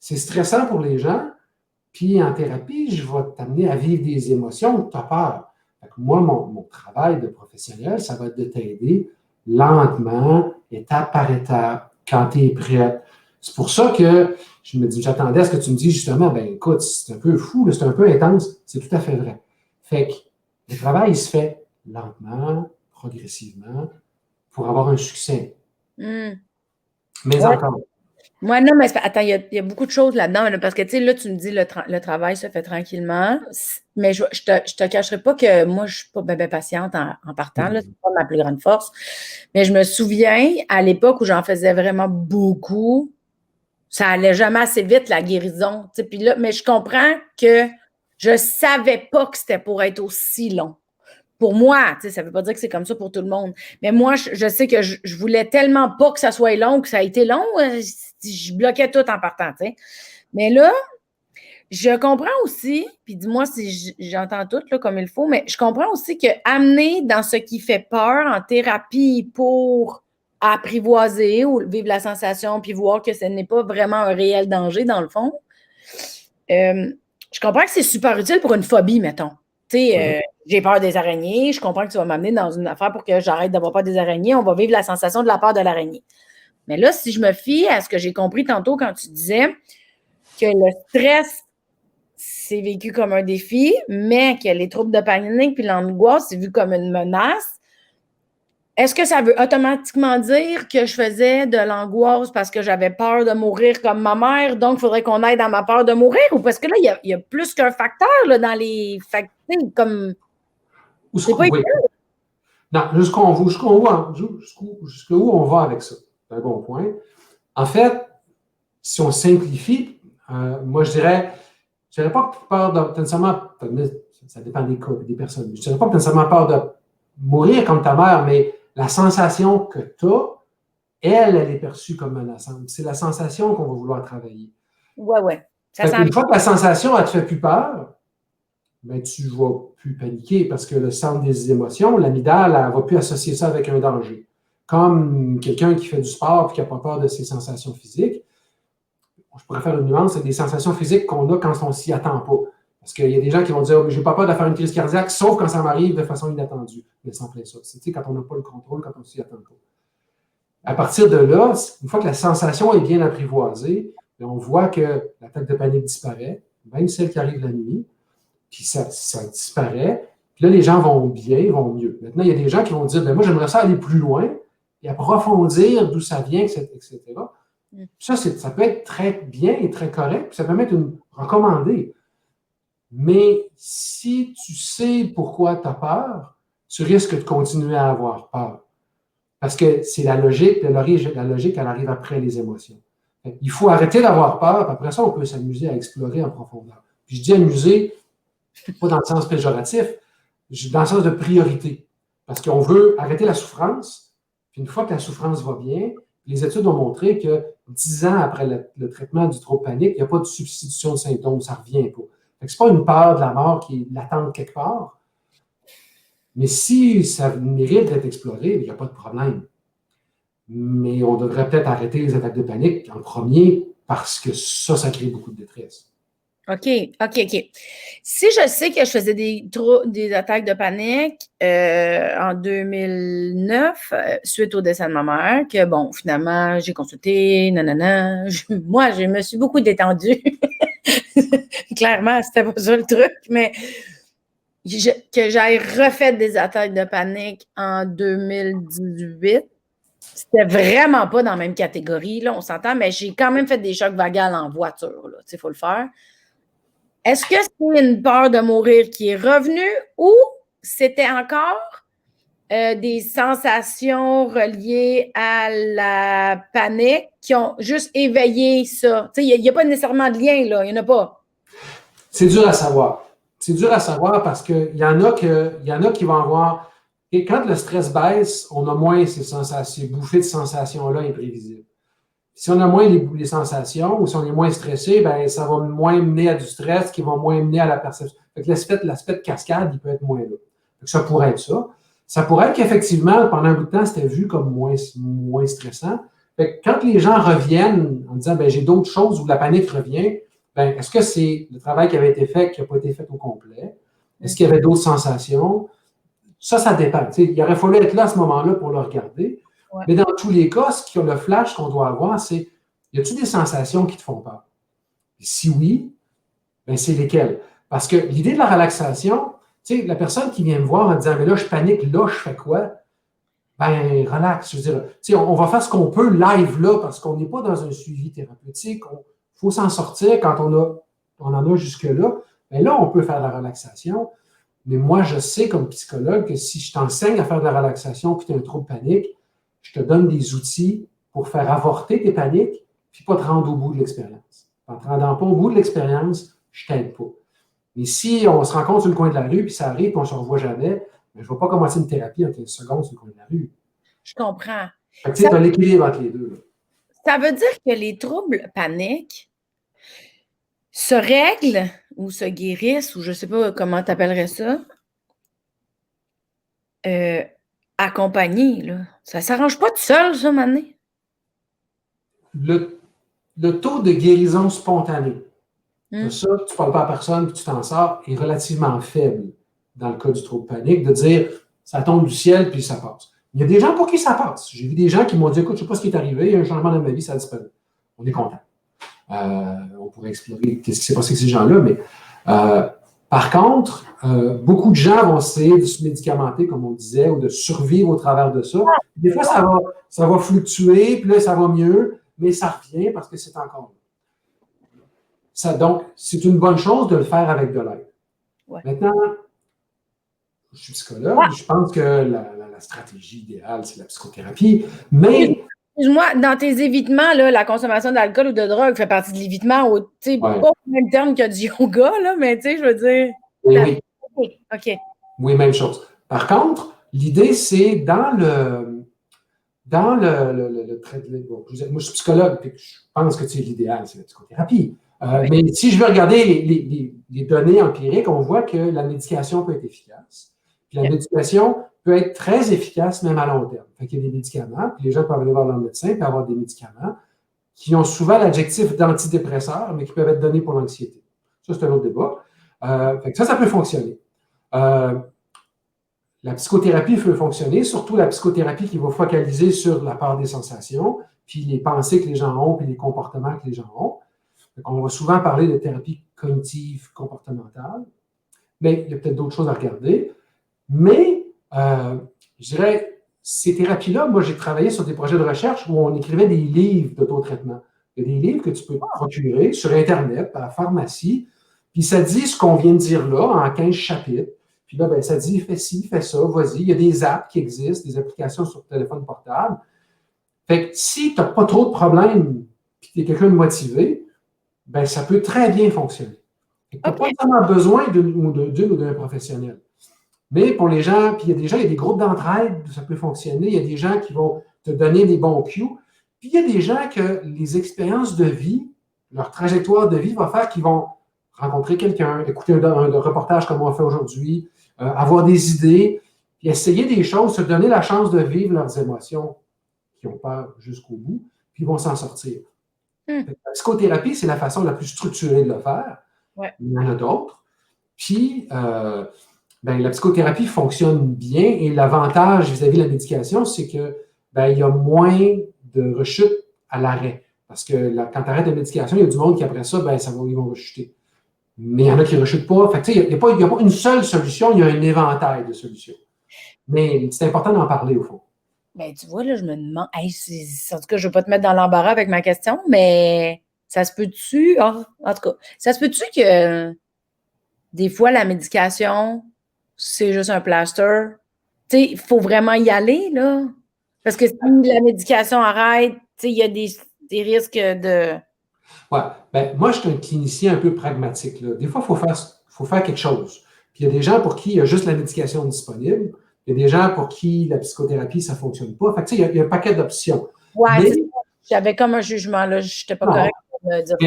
C'est stressant pour les gens. Puis en thérapie, je vais t'amener à vivre des émotions que tu as peur. Fait que moi, mon travail de professionnel, ça va être de t'aider lentement, étape par étape, quand tu es prête. C'est pour ça que je me dis, j'attendais à ce que tu me dises justement, ben écoute, c'est un peu fou, c'est un peu intense. C'est tout à fait vrai. Fait que le travail, il se fait lentement, progressivement, pour avoir un succès. Mais encore.
Moi, non, mais attends, il y a beaucoup de choses là-dedans, là, parce que, tu sais, là, tu me dis le travail se fait tranquillement, mais je te cacherai pas que moi, je suis pas bien patiente en partant, là, c'est pas ma plus grande force. Mais je me souviens, à l'époque où j'en faisais vraiment beaucoup, ça allait jamais assez vite, la guérison, tu sais, puis là, mais je comprends que je savais pas que c'était pour être aussi long. Pour moi, tu sais, ça ne veut pas dire que c'est comme ça pour tout le monde. Mais moi, je sais que je voulais tellement pas que ça soit long, que ça a été long. Je bloquais tout en partant, tu sais. Mais là, je comprends aussi, puis dis-moi si j'entends tout là, comme il faut, mais je comprends aussi que amener dans ce qui fait peur en thérapie pour apprivoiser ou vivre la sensation puis voir que ce n'est pas vraiment un réel danger dans le fond. Je comprends que c'est super utile pour une phobie, mettons. Tu sais, j'ai peur des araignées, je comprends que tu vas m'amener dans une affaire pour que j'arrête d'avoir peur des araignées, on va vivre la sensation de la peur de l'araignée. Mais là, si je me fie à ce que j'ai compris tantôt quand tu disais que le stress, c'est vécu comme un défi, mais que les troubles de panique puis l'angoisse, c'est vu comme une menace, est-ce que ça veut automatiquement dire que je faisais de l'angoisse parce que j'avais peur de mourir comme ma mère, donc il faudrait qu'on aille dans ma peur de mourir? Ou parce que là, il y a plus qu'un facteur là, dans les facteurs, comme... C'est pas
Oui. Non, jusqu'où on va avec ça? C'est un bon point. En fait, si on simplifie, moi, je dirais pas peur de nécessairement, ça dépend des cas, des personnes, je dirais pas nécessairement peur de mourir comme ta mère, mais la sensation que tu as, elle est perçue comme menaçante. C'est la sensation qu'on va vouloir travailler.
Ouais.
Une fois que la sensation, elle te fait plus peur, ben, tu ne vas plus paniquer parce que le centre des émotions, l'amygdale, elle ne va plus associer ça avec un danger. Comme quelqu'un qui fait du sport et qui n'a pas peur de ses sensations physiques, je pourrais faire une nuance, c'est des sensations physiques qu'on a quand on ne s'y attend pas. Parce qu'il y a des gens qui vont dire, oh, je n'ai pas peur de faire une crise cardiaque, sauf quand ça m'arrive de façon inattendue. Mais c'est en plein ça. C'est quand on n'a pas le contrôle, quand on ne s'y attend pas. À partir de là, une fois que la sensation est bien apprivoisée, on voit que l'attaque de panique disparaît, même celle qui arrive la nuit, puis ça disparaît. Puis là, les gens vont bien, vont mieux. Maintenant, il y a des gens qui vont dire, ben moi, j'aimerais ça aller plus loin et approfondir d'où ça vient, etc. Ça peut être très bien et très correct, puis ça peut être recommandé. Mais si tu sais pourquoi tu as peur, tu risques de continuer à avoir peur. Parce que c'est la logique, la logique, elle arrive après les émotions. Il faut arrêter d'avoir peur, puis après ça, on peut s'amuser à explorer en profondeur. Puis je dis amuser, pas dans le sens péjoratif, dans le sens de priorité. Parce qu'on veut arrêter la souffrance, puis une fois que la souffrance va bien, les études ont montré que 10 ans après le traitement du trouble panique, il n'y a pas de substitution de symptômes, ça ne revient pas. Ce n'est pas une peur de la mort qui est latente quelque part, mais si ça mérite d'être exploré, il n'y a pas de problème. Mais on devrait peut-être arrêter les attaques de panique en premier parce que ça crée beaucoup de détresse.
OK. Si je sais que je faisais des attaques de panique en 2009, suite au décès de ma mère, que bon, finalement, j'ai consulté, moi, je me suis beaucoup détendue. Clairement, c'était pas ça le truc, mais que j'aille refait des attaques de panique en 2018, c'était vraiment pas dans la même catégorie, là, on s'entend, mais j'ai quand même fait des chocs vagales en voiture, là, il faut le faire. Est-ce que c'est une peur de mourir qui est revenue ou c'était encore des sensations reliées à la panique qui ont juste éveillé ça? Il n'y a pas nécessairement de lien, là, il n'y en a pas.
C'est dur à savoir. C'est dur à savoir parce qu'il y en a qui vont avoir... Et quand le stress baisse, on a moins ces bouffées de sensations-là imprévisibles. Si on a moins les sensations ou si on est moins stressé, ben, ça va moins mener à du stress qui va moins mener à la perception. L'aspect de cascade, il peut être moins là. Ça pourrait être ça. Ça pourrait être qu'effectivement, pendant un bout de temps, c'était vu comme moins stressant. Quand les gens reviennent en disant ben, j'ai d'autres choses où la panique revient, ben, est-ce que c'est le travail qui avait été fait qui n'a pas été fait au complet? Est-ce qu'il y avait d'autres sensations? Ça dépend. Il aurait fallu être là à ce moment-là pour le regarder. Ouais. Mais dans tous les cas, le flash qu'on doit avoir, c'est y a-t-il des sensations qui te font peur? Et si oui, ben c'est lesquelles? Parce que l'idée de la relaxation, la personne qui vient me voir en disant mais là, je panique, là, je fais quoi? Ben, relax. Je veux dire, on va faire ce qu'on peut live là parce qu'on n'est pas dans un suivi thérapeutique. Il faut s'en sortir quand on en a jusque-là. Mais là, on peut faire de la relaxation. Mais moi, je sais comme psychologue que si je t'enseigne à faire de la relaxation puis tu as un trouble panique, je te donne des outils pour faire avorter tes paniques puis pas te rendre au bout de l'expérience. En ne te rendant pas au bout de l'expérience, je t'aide pas. Mais si on se rencontre sur le coin de la rue puis ça arrive et on ne se revoit jamais, ben, je ne vais pas commencer une thérapie en 15 secondes sur le coin de la rue.
Je comprends.
Tu as l'équilibre entre les deux. Là.
Ça veut dire que les troubles paniques se règlent ou se guérissent, ou je ne sais pas comment tu appellerais ça, accompagné, là. Ça s'arrange pas tout seul, ça, maintenant.
Le taux de guérison spontanée, de
Hum.
ça, tu ne parles pas à personne puis tu t'en sors, est relativement faible dans le cas du trouble panique, de dire ça tombe du ciel puis ça passe. Il y a des gens pour qui ça passe. J'ai vu des gens qui m'ont dit écoute, je ne sais pas ce qui est arrivé, il y a un changement dans ma vie, ça a disparu. On est content. On pourrait explorer ce qui s'est passé avec ces gens-là, mais par contre, beaucoup de gens vont essayer de se médicamenter, comme on disait, ou de survivre au travers de ça. Des fois, ça va fluctuer, puis là, ça va mieux, mais ça revient parce que c'est encore là. Donc, c'est une bonne chose de le faire avec de l'aide.
Ouais.
Maintenant, je suis psychologue, je pense que la stratégie idéale, c'est la psychothérapie, mais...
Excuse-moi, dans tes évitements, là, la consommation d'alcool ou de drogue fait partie de l'évitement, pas au même terme que du yoga, là, mais je veux dire...
Oui.
OK.
Oui, même chose. Par contre, l'idée, c'est moi, je suis psychologue, et je pense que l'idéal, c'est la psychothérapie. Mais si je veux regarder les données empiriques, on voit que la médication peut être efficace. Puis la médication peut être très efficace même à long terme. Fait qu'il y a des médicaments, puis les gens peuvent aller voir leur médecin et avoir des médicaments qui ont souvent l'adjectif d'antidépresseur, mais qui peuvent être donnés pour l'anxiété. Ça, c'est un autre débat. Fait que ça peut fonctionner. La psychothérapie peut fonctionner, surtout la psychothérapie qui va focaliser sur la part des sensations, puis les pensées que les gens ont, puis les comportements que les gens ont. On va souvent parler de thérapie cognitive comportementale, mais il y a peut-être d'autres choses à regarder. Mais, je dirais, ces thérapies-là, moi, j'ai travaillé sur des projets de recherche où on écrivait des livres d'autotraitement. Il y a des livres que tu peux procurer sur Internet, à la pharmacie, puis ça dit ce qu'on vient de dire là, en 15 chapitres. Puis là, ben, ça dit, fais ci, fais ça, vas-y. Il y a des apps qui existent, des applications sur téléphone portable. Fait que si tu n'as pas trop de problèmes, puis tu es quelqu'un de motivé, ben, ça peut très bien fonctionner. Tu n'as pas vraiment besoin d'une ou d'un professionnel. Mais pour les gens, puis il y a des groupes d'entraide où ça peut fonctionner. Il y a des gens qui vont te donner des bons cues. Puis il y a des gens que les expériences de vie, leur trajectoire de vie va faire qu'ils vont rencontrer quelqu'un, écouter un reportage comme on fait aujourd'hui, avoir des idées, puis essayer des choses, se donner la chance de vivre leurs émotions qui ont peur jusqu'au bout, puis ils vont s'en sortir. La psychothérapie, c'est la façon la plus structurée de le faire.
Ouais.
Il y en a d'autres. Puis, la psychothérapie fonctionne bien et l'avantage vis-à-vis de la médication, c'est que il y a moins de rechutes à l'arrêt. Parce que quand tu arrêtes la médication, il y a du monde qui, après ça, ils vont rechuter. Mais il y en a qui ne rechutent pas. Fait que, il n'y a pas une seule solution, il y a un éventail de solutions. Mais c'est important d'en parler, au fond.
Ben, tu vois, là, je me demande. En tout cas, je ne veux pas te mettre dans l'embarras avec ma question, mais ça se peut-tu. En tout cas, ça se peut-tu que des fois, la médication, c'est juste un plaster? Tu sais, il faut vraiment y aller, là. Parce que si la médication arrête, il y a des risques de.
Oui. Moi, je suis un clinicien un peu pragmatique, là. Des fois, il faut faire quelque chose. Puis il y a des gens pour qui il y a juste la médication disponible. Il y a des gens pour qui la psychothérapie, ça ne fonctionne pas. Fait que, il y a un paquet d'options.
Oui, c'est ça. J'avais comme un jugement, là. Je n'étais pas correcte pour dire ça.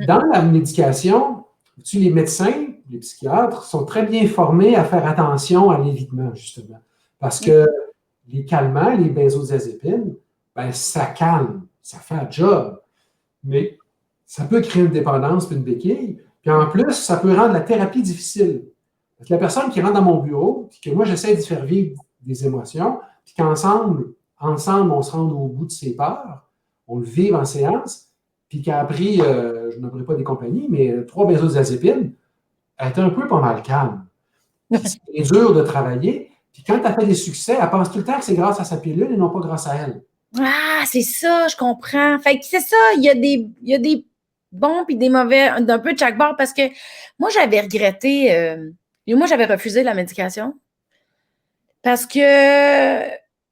Dans la médication, les médecins, les psychiatres sont très bien formés à faire attention à l'évitement, justement. Parce que les calmants, les benzodiazépines, ça calme, ça fait un job. Mais ça peut créer une dépendance puis une béquille. Puis en plus, ça peut rendre la thérapie difficile. Parce que la personne qui rentre dans mon bureau, puis que moi, j'essaie de faire vivre des émotions, puis qu'ensemble, on se rende au bout de ses peurs, on le vive en séance, puis qu'elle a pris, je n'aimerais pas des compagnies, mais 3 benzodiazépines, elle est un peu pas mal calme. C'est dur de travailler. Puis quand elle fait des succès, elle pense tout le temps que c'est grâce à sa pilule et non pas grâce à elle.
Ah, c'est ça, je comprends. Fait que c'est ça, il y a des bons puis des mauvais d'un peu de chaque bord parce que moi, j'avais regretté, moi, j'avais refusé la médication parce que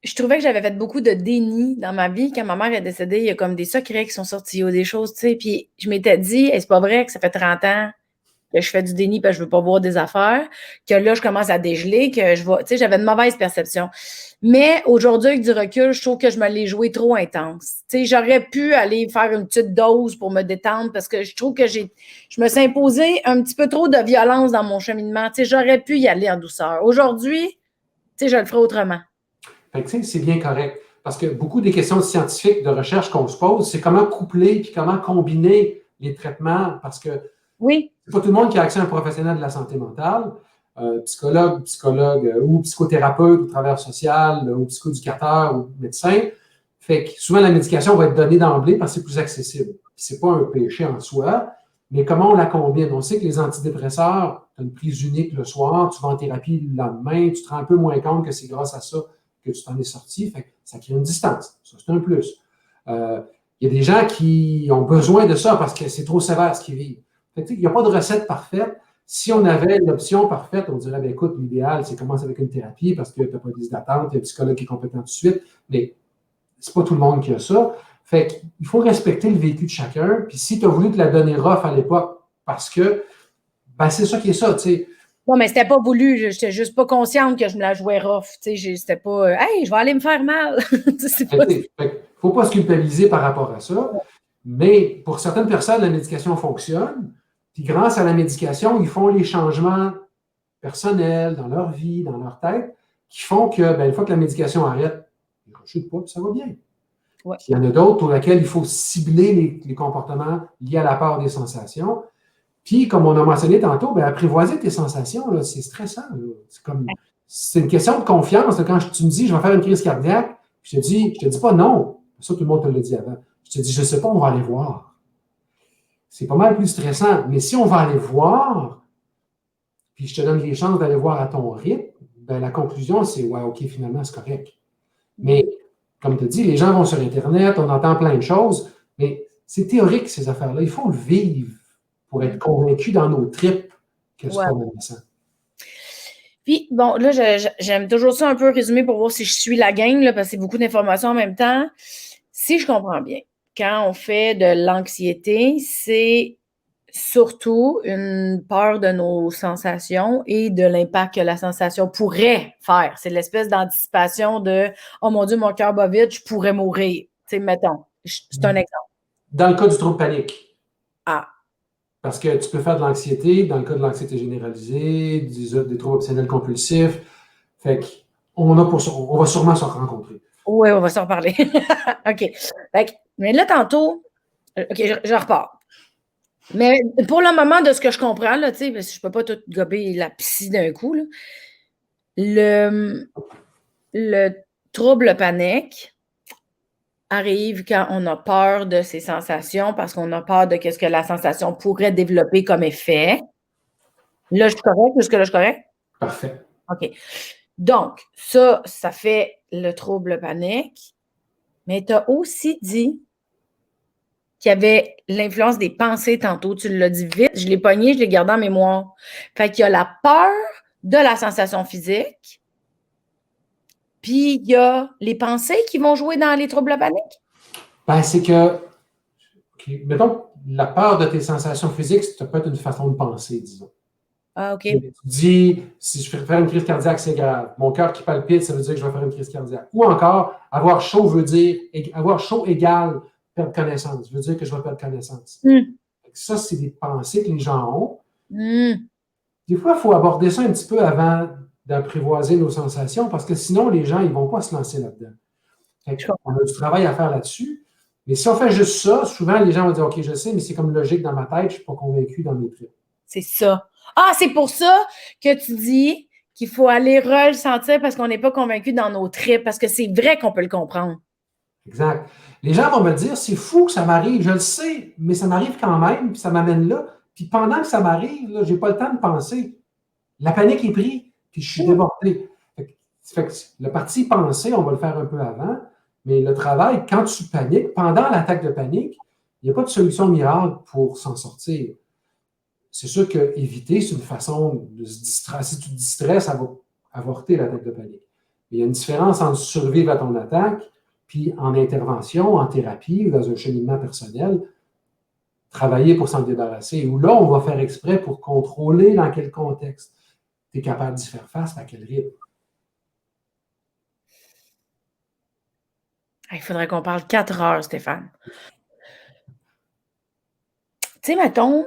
je trouvais que j'avais fait beaucoup de déni dans ma vie. Quand ma mère est décédée, il y a comme des secrets qui sont sortis ou des choses, tu sais, puis je m'étais dit, hey, c'est pas vrai que ça fait 30 ans que je fais du déni parce que je veux pas voir des affaires, que là, je commence à dégeler, que je vais, tu sais, j'avais une mauvaise perception. Mais aujourd'hui, avec du recul, je trouve que je me l'ai joué trop intense. Tu sais, j'aurais pu aller faire une petite dose pour me détendre parce que je trouve que je me suis imposé un petit peu trop de violence dans mon cheminement. Tu sais, j'aurais pu y aller en douceur. Aujourd'hui, tu sais, je le ferai autrement.
Fait que, tu sais, c'est bien correct. Parce que beaucoup des questions scientifiques de recherche qu'on se pose, c'est comment coupler puis comment combiner les traitements. Parce que
Oui.
c'est pas tout le monde qui a accès à un professionnel de la santé mentale, psychologue ou psychothérapeute ou travailleur social ou psychoéducateur ou médecin. Fait que souvent, la médication va être donnée d'emblée parce que c'est plus accessible. Puis c'est pas un péché en soi, mais comment on la combine? On sait que les antidépresseurs, tu as une prise unique le soir, tu vas en thérapie le lendemain, tu te rends un peu moins compte que c'est grâce à ça que tu t'en es sorti. Fait que ça crée une distance. Ça, c'est un plus. Il y a des gens qui ont besoin de ça parce que c'est trop sévère ce qu'ils vivent. Fait que, il n'y a pas de recette parfaite. Si on avait l'option parfaite, on dirait, ben, écoute, l'idéal, c'est commencer avec une thérapie parce que tu n'as pas de liste d'attente, il y a un psychologue qui est compétent tout de suite, mais c'est pas tout le monde qui a ça. Fait qu'il faut respecter le vécu de chacun. Puis si tu as voulu te la donner rough à l'époque, parce que, ben, c'est ça qui est ça, tu sais.
Non, mais c'était pas voulu. Je n'étais juste pas consciente que je me la jouais rough. C'était pas hey, je vais aller me faire mal. C'est pas...
Il ne faut pas se culpabiliser par rapport à ça. Mais pour certaines personnes, la médication fonctionne. Puis grâce à la médication, ils font les changements personnels dans leur vie, dans leur tête, qui font que, ben, une fois que la médication arrête, ils ne rechutent pas, puis ça va bien.
Ouais.
Puis il y en a d'autres pour lesquels il faut cibler les comportements liés à la peur des sensations. Puis, comme on a mentionné tantôt, ben, apprivoiser tes sensations, là, c'est stressant. C'est une question de confiance. Là, quand tu me dis, je vais faire une crise cardiaque, je te dis pas non. Ça, tout le monde te l'a dit avant. Je te dis, je ne sais pas, on va aller voir. C'est pas mal plus stressant. Mais si on va aller voir, puis je te donne les chances d'aller voir à ton rythme, ben, la conclusion, c'est, ouais, OK, finalement, c'est correct. Mais, comme tu as dit, les gens vont sur Internet, on entend plein de choses, mais c'est théorique, ces affaires-là. Il faut le vivre pour être convaincu dans nos tripes que c'est pas menaçant.
Puis, bon, là, j'aime toujours ça un peu résumer pour voir si je suis la gang, là, parce que c'est beaucoup d'informations en même temps. Si je comprends bien, quand on fait de l'anxiété, c'est surtout une peur de nos sensations et de l'impact que la sensation pourrait faire. C'est l'espèce d'anticipation de « Oh mon Dieu, mon cœur bat vite, je pourrais mourir. » Tu sais, mettons. C'est un exemple.
Dans le cas du trouble panique.
Ah.
Parce que tu peux faire de l'anxiété, dans le cas de l'anxiété généralisée, des troubles obsessionnels compulsifs. Fait qu'on on va sûrement se rencontrer.
Oui, on va s'en reparler. OK. Mais là, tantôt, OK, je repars. Mais pour le moment, de ce que je comprends, là, parce que je ne peux pas tout gober la psy d'un coup, là, le trouble panique arrive quand on a peur de ses sensations parce qu'on a peur de ce que la sensation pourrait développer comme effet. Là, je suis correcte? Jusque-là, je suis correcte?
Parfait.
OK. Donc, ça fait le trouble panique. Mais tu as aussi dit qu'il y avait l'influence des pensées tantôt. Tu l'as dit vite, je l'ai pogné, je l'ai gardé en mémoire. Fait qu'il y a la peur de la sensation physique, puis il y a les pensées qui vont jouer dans les troubles paniques.
Ben, c'est que, mettons, la peur de tes sensations physiques, ça peut être une façon de penser, disons.
Ah, OK.
Tu dis, si je fais faire une crise cardiaque, c'est grave. Mon cœur qui palpite, ça veut dire que je vais faire une crise cardiaque. Ou encore, avoir chaud veut dire, avoir chaud égale perdre connaissance, veut dire que je vais perdre connaissance. Ça, c'est des pensées que les gens ont. Des fois, il faut aborder ça un petit peu avant d'apprivoiser nos sensations parce que sinon, les gens, ils ne vont pas se lancer là-dedans. On a du travail à faire là-dessus. Mais si on fait juste ça, souvent, les gens vont dire, OK, je sais, mais c'est comme logique dans ma tête, je ne suis pas convaincu dans mes tripes.
C'est ça. Ah, c'est pour ça que tu dis qu'il faut aller ressentir parce qu'on n'est pas convaincu dans nos tripes, parce que c'est vrai qu'on peut le comprendre.
Exact. Les gens vont me dire, c'est fou que ça m'arrive, je le sais, mais ça m'arrive quand même, puis ça m'amène là. Puis pendant que ça m'arrive, je n'ai pas le temps de penser. La panique est prise, puis je suis débordé. Fait que le parti penser, on va le faire un peu avant, mais le travail, quand tu paniques, pendant l'attaque de panique, il n'y a pas de solution miracle pour s'en sortir. C'est sûr qu'éviter, c'est une façon de se distraire. Si tu te distrais, ça va avorter l'attaque de panique. Mais il y a une différence entre survivre à ton attaque, puis en intervention, en thérapie ou dans un cheminement personnel, travailler pour s'en débarrasser. Ou là, on va faire exprès pour contrôler dans quel contexte tu es capable d'y faire face, à quel rythme.
Il faudrait qu'on parle 4 heures, Stéphane. Tu sais, mettons,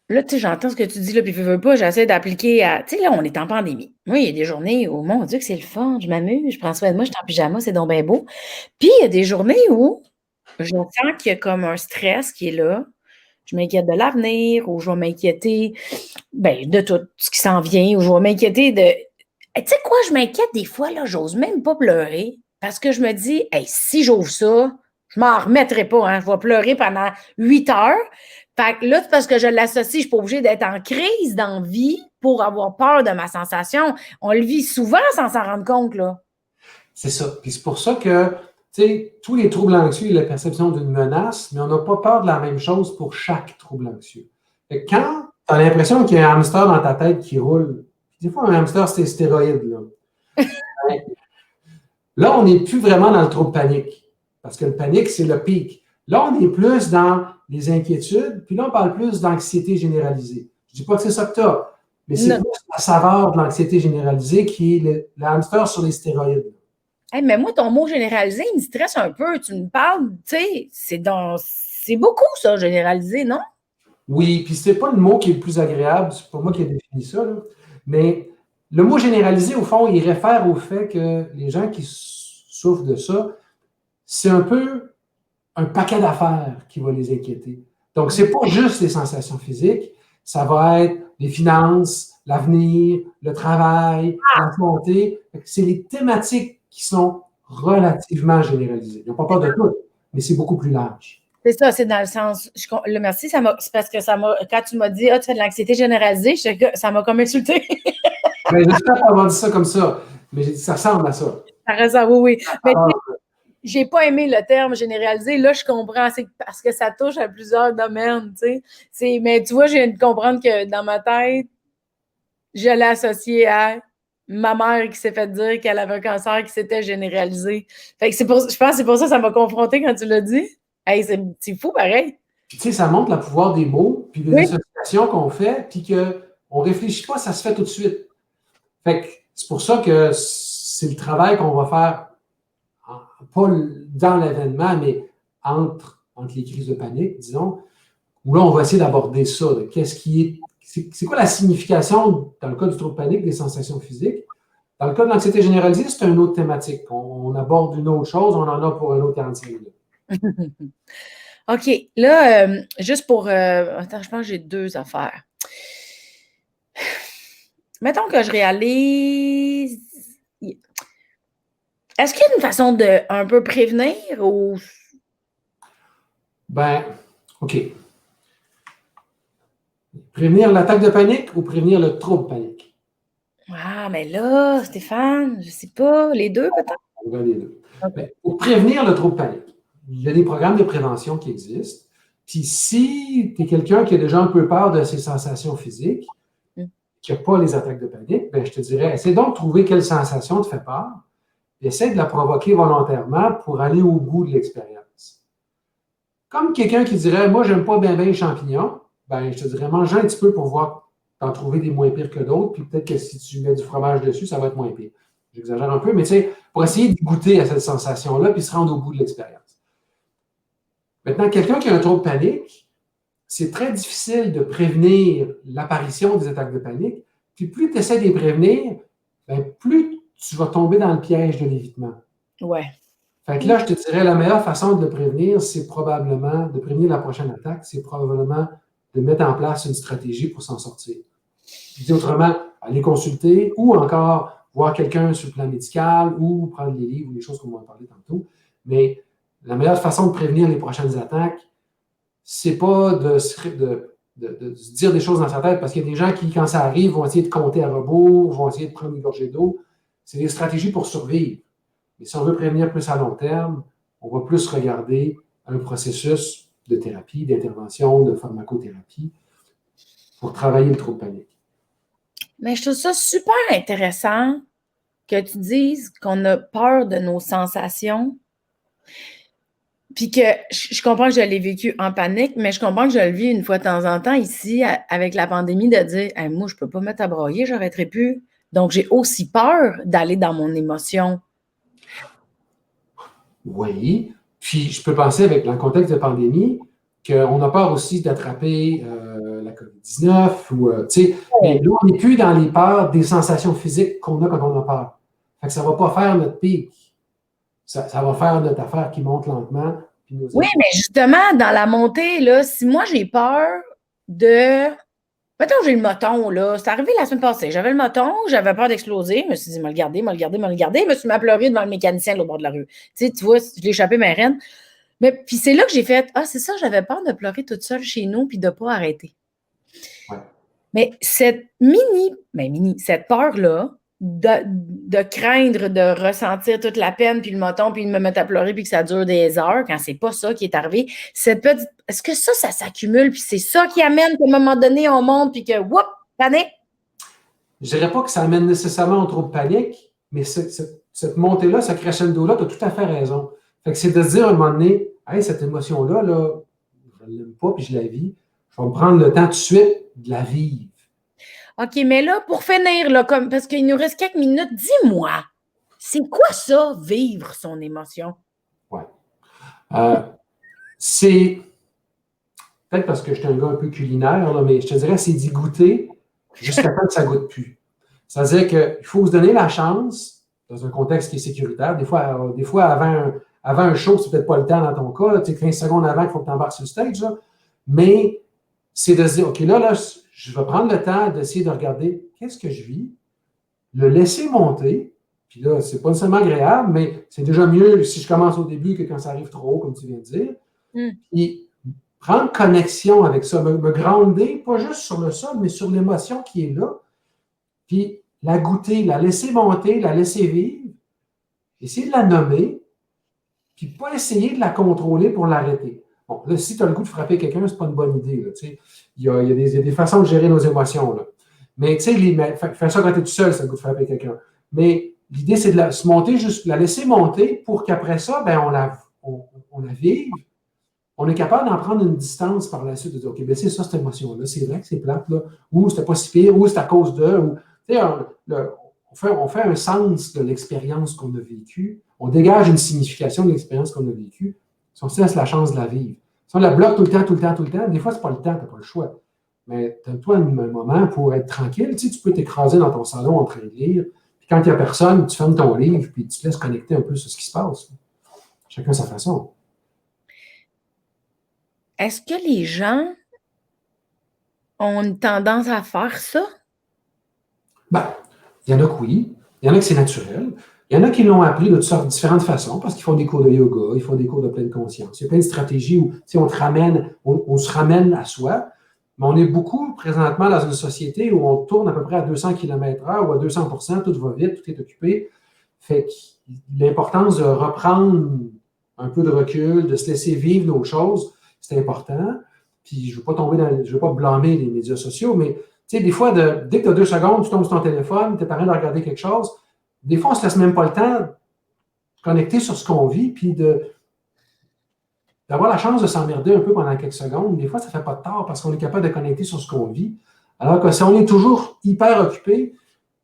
là, tu sais, j'entends ce que tu dis, là, puis veux pas, j'essaie d'appliquer à. Tu sais, là, on est en pandémie. Moi, il y a des journées où, mon Dieu, que c'est le fun, je m'amuse, je prends soin de moi, je suis en pyjama, c'est donc bien beau. Puis, il y a des journées où je sens qu'il y a comme un stress qui est là. Je m'inquiète de l'avenir, ou je vais m'inquiéter ben, de tout ce qui s'en vient, ou je vais m'inquiéter de. Tu sais quoi, je m'inquiète des fois, là, j'ose même pas pleurer, parce que je me dis, hey, si j'ouvre ça, je m'en remettrai pas, hein, je vais pleurer pendant 8 heures. Fait que là, c'est parce que je l'associe, je suis pas obligée d'être en crise d'envie pour avoir peur de ma sensation. On le vit souvent sans s'en rendre compte, là.
C'est ça. Puis c'est pour ça que, tu sais, tous les troubles anxieux et la perception d'une menace, mais on n'a pas peur de la même chose pour chaque trouble anxieux. Fait que quand tu as l'impression qu'il y a un hamster dans ta tête qui roule, des fois, un hamster, c'est des stéroïdes, là. Là, on n'est plus vraiment dans le trouble panique, parce que le panique, c'est le pic. Là, on est plus dans les inquiétudes, puis là, on parle plus d'anxiété généralisée. Je ne dis pas que c'est ça que tu as, mais c'est
Non.
plus la saveur de l'anxiété généralisée qui est le hamster sur les stéroïdes.
Hey, mais moi, ton mot généralisé, il me stresse un peu. Tu me parles, tu sais, c'est beaucoup, ça, généralisé, non?
Oui, puis c'est pas le mot qui est le plus agréable, c'est pas moi qui ai défini ça, là. Mais le mot généralisé, au fond, il réfère au fait que les gens qui souffrent de ça, c'est un peu un paquet d'affaires qui va les inquiéter. Donc, c'est pas juste les sensations physiques, ça va être les finances, l'avenir, le travail, la santé. C'est les thématiques qui sont relativement généralisées. Ils n'ont pas peur de tout, mais c'est beaucoup plus large.
C'est ça, c'est dans le sens. Le merci, c'est parce que quand tu m'as dit, tu fais de l'anxiété généralisée, ça m'a comme insulté.
Mais j'espère pas avoir dit ça comme ça, mais j'ai dit ça ressemble à ça.
Ça ressort, oui, oui. Mais j'ai pas aimé le terme généralisé. Là, je comprends, c'est parce que ça touche à plusieurs domaines, tu sais. Mais tu vois, je viens de comprendre que dans ma tête, je l'ai associé à ma mère qui s'est fait dire qu'elle avait un cancer qui s'était généralisé. Fait que je pense que c'est pour ça que ça m'a confronté quand tu l'as dit. Hey, c'est fou, pareil.
Puis, tu sais, ça montre le pouvoir des mots, puis des
Oui.
associations qu'on fait, puis qu'on ne réfléchit pas, ça se fait tout de suite. Fait que c'est pour ça que c'est le travail qu'on va faire, pas dans l'événement, mais entre les crises de panique, disons, où là, on va essayer d'aborder ça. Qu'est-ce qui est. C'est quoi la signification, dans le cas du trouble panique, des sensations physiques? Dans le cas de l'anxiété généralisée, c'est une autre thématique. On aborde une autre chose, on en a pour un autre 45 minutes.
OK. Là, juste pour. Attends, je pense que j'ai 2 affaires. Mettons que je réalise. Est-ce qu'il y a une façon de un peu prévenir ou.
Ben, OK. Prévenir l'attaque de panique ou prévenir le trouble panique?
Ah, mais là, Stéphane, je sais pas. Les deux, peut-être?
On va les deux.
OK.
Ben, pour prévenir le trouble panique, il y a des programmes de prévention qui existent. Puis si tu es quelqu'un qui a déjà un peu peur de ses sensations physiques, qui n'a pas les attaques de panique, ben, je te dirais, essaie donc de trouver quelle sensation te fait peur, et essaie de la provoquer volontairement pour aller au bout de l'expérience. Comme quelqu'un qui dirait, moi, j'aime pas bien les champignons, ben, je te dirais, mange un petit peu pour voir, t'en trouver des moins pires que d'autres, puis peut-être que si tu mets du fromage dessus, ça va être moins pire. J'exagère un peu, mais tu sais, pour essayer de goûter à cette sensation-là, puis se rendre au bout de l'expérience. Maintenant, quelqu'un qui a un trouble de panique, c'est très difficile de prévenir l'apparition des attaques de panique. Puis plus tu essaies de les prévenir, ben, plus tu vas tomber dans le piège de l'évitement.
Ouais.
Fait que là, je te dirais, la meilleure façon de le prévenir, c'est probablement, de prévenir la prochaine attaque, c'est probablement de mettre en place une stratégie pour s'en sortir. Je dis autrement, aller consulter ou encore voir quelqu'un sur le plan médical ou prendre des livres ou des choses qu'on va en parler tantôt. Mais la meilleure façon de prévenir les prochaines attaques, c'est pas de se dire des choses dans sa tête parce qu'il y a des gens qui, quand ça arrive, vont essayer de compter à rebours, vont essayer de prendre une gorgée d'eau. C'est des stratégies pour survivre. Mais si on veut prévenir plus à long terme, on va plus regarder un processus de thérapie, d'intervention, de pharmacothérapie pour travailler le trouble panique.
Mais je trouve ça super intéressant que tu dises qu'on a peur de nos sensations. Puis que je comprends que je l'ai vécu en panique, mais je comprends que je le vis une fois de temps en temps ici, avec la pandémie, de dire hey, moi, je ne peux pas mettre à broyer, je n'arrêterai plus. Donc, j'ai aussi peur d'aller dans mon émotion.
Oui. Puis, je peux penser, dans le contexte de pandémie, qu'on a peur aussi d'attraper la COVID-19 ou, tu sais, mais là, on n'est plus dans les peurs des sensations physiques qu'on a quand on a peur. Fait que ça ne va pas faire notre pic. Ça va faire notre affaire qui monte lentement.
Oui, mais justement, dans la montée, là, si moi j'ai peur de. Mettons, j'ai le moton, là. C'est arrivé la semaine passée. J'avais le moton, j'avais peur d'exploser. Je me suis dit, me le garder, me le garder, me le garder. Je me suis mis à pleurer devant le mécanicien au bord de la rue. Tu sais, tu vois, je l'ai échappé ma reine. Mais puis c'est là que j'ai fait, ah, c'est ça, j'avais peur de pleurer toute seule chez nous puis de ne pas arrêter.
Ouais.
Mais cette cette peur-là, de craindre de ressentir toute la peine, puis le moton, puis de me mettre à pleurer, puis que ça dure des heures, quand c'est pas ça qui est arrivé, est-ce que ça s'accumule, puis c'est ça qui amène qu'à un moment donné, on monte, puis que, whoop, panique?
Je dirais pas que ça amène nécessairement au trouble panique, mais cette montée-là, ce crescendo-là, tu as tout à fait raison. Fait que c'est de se dire à un moment donné, hey, cette émotion-là, là, je ne l'aime pas, puis je la vis. Je vais me prendre le temps tout de suite de la vivre.
OK, mais là, pour finir, là, parce qu'il nous reste quelques minutes, dis-moi, c'est quoi ça, vivre son émotion?
Ouais. C'est peut-être parce que je suis un gars un peu culinaire, là, mais je te dirais, c'est d'y goûter jusqu'à temps que ça ne goûte plus. C'est-à-dire qu'il faut se donner la chance, dans un contexte qui est sécuritaire. Des fois avant un show, c'est peut-être pas le temps dans ton cas. Tu sais, 15 secondes avant qu'il faut que tu embarques sur le stage. Là. Mais c'est de se dire, OK, là, je vais prendre le temps d'essayer de regarder qu'est-ce que je vis, le laisser monter. Puis là, c'est pas nécessairement agréable, mais c'est déjà mieux si je commence au début que quand ça arrive trop haut, comme tu viens de dire. Et prendre connexion avec ça, me grounder, pas juste sur le sol, mais sur l'émotion qui est là. Puis la goûter, la laisser monter, la laisser vivre, essayer de la nommer, puis pas essayer de la contrôler pour l'arrêter. Bon, là, si tu as le goût de frapper quelqu'un, c'est pas une bonne idée. Là, il y a des façons de gérer nos émotions. Là. Mais tu sais, fais ça quand tu es tout seul, c'est le goût de frapper quelqu'un. Mais l'idée, c'est de se monter, juste la laisser monter pour qu'après ça, ben, on la vive. On est capable d'en prendre une distance par la suite, de dire, OK, ben c'est ça, cette émotion-là, c'est vrai que c'est plate, là, ou c'était pas si pire, ou c'est à cause de, ou, tu sais, on fait un sens de l'expérience qu'on a vécue, on dégage une signification de l'expérience qu'on a vécue, si on se laisse la chance de la vivre. Si on la bloque tout le temps, des fois, c'est pas le temps, tu n'as pas le choix. Mais donne-toi un moment pour être tranquille, tu sais, tu peux t'écraser dans ton salon en train de lire, puis quand il n'y a personne, tu fermes ton livre, puis tu te laisses connecter un peu sur ce qui se passe. Chacun sa façon.
Est-ce que les gens ont une tendance à faire ça?
Ben, il y en a que oui. Il y en a que c'est naturel. Il y en a qui l'ont appris de différentes façons parce qu'ils font des cours de yoga, ils font des cours de pleine conscience. Il y a plein de stratégies où on se ramène à soi. Mais on est beaucoup présentement dans une société où on tourne à peu près à 200 km/h ou à 200%, tout va vite, tout est occupé. Fait que l'importance de reprendre un peu de recul, de se laisser vivre nos choses, c'est important. Puis je ne veux pas blâmer les médias sociaux, mais tu sais, des fois, dès que tu as 2 secondes, tu tombes sur ton téléphone, tu es en train de regarder quelque chose. Des fois, on ne se laisse même pas le temps de connecter sur ce qu'on vit, puis d'avoir la chance de s'emmerder un peu pendant quelques secondes. Des fois, ça ne fait pas de tort parce qu'on est capable de connecter sur ce qu'on vit. Alors que si on est toujours hyper occupé,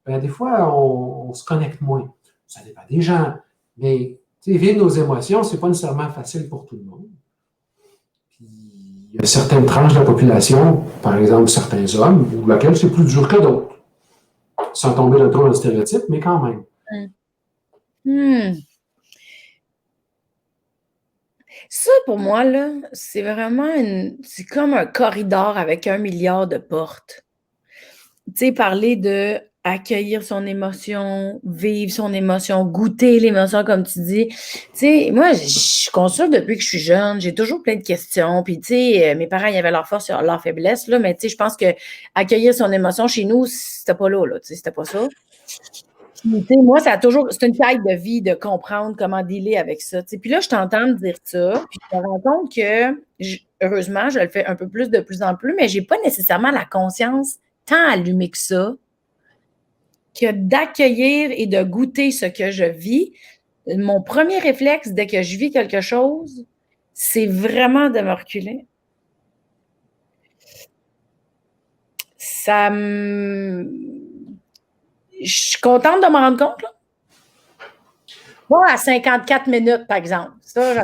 ben, des fois, on se connecte moins. Ça dépend des gens. Mais vivre nos émotions, ce n'est pas nécessairement facile pour tout le monde. Puis, il y a certaines tranches de la population, par exemple certains hommes, pour lesquels c'est plus dur que d'autres. Sans tomber dans le stéréotype, mais quand même.
Ça, pour moi, là, c'est vraiment c'est comme un corridor avec 1 milliard de portes. Tu sais, parler de accueillir son émotion, vivre son émotion, goûter l'émotion, comme tu dis. Tu sais, moi, je consulte depuis que je suis jeune, j'ai toujours plein de questions. Puis, tu sais, mes parents, ils avaient leur force, leur faiblesse, là, mais tu sais, je pense que accueillir son émotion chez nous, c'était pas là, tu sais, c'était pas ça. Moi, c'est une taille de vie de comprendre comment dealer avec ça. T'sais. Puis là, je t'entends me dire ça, puis je me rends compte que, heureusement, je le fais un peu plus de plus en plus, mais je n'ai pas nécessairement la conscience tant allumée que ça, que d'accueillir et de goûter ce que je vis. Mon premier réflexe, dès que je vis quelque chose, c'est vraiment de me reculer. Je suis contente de me rendre compte, là. Pas à 54 minutes, par exemple. Ça,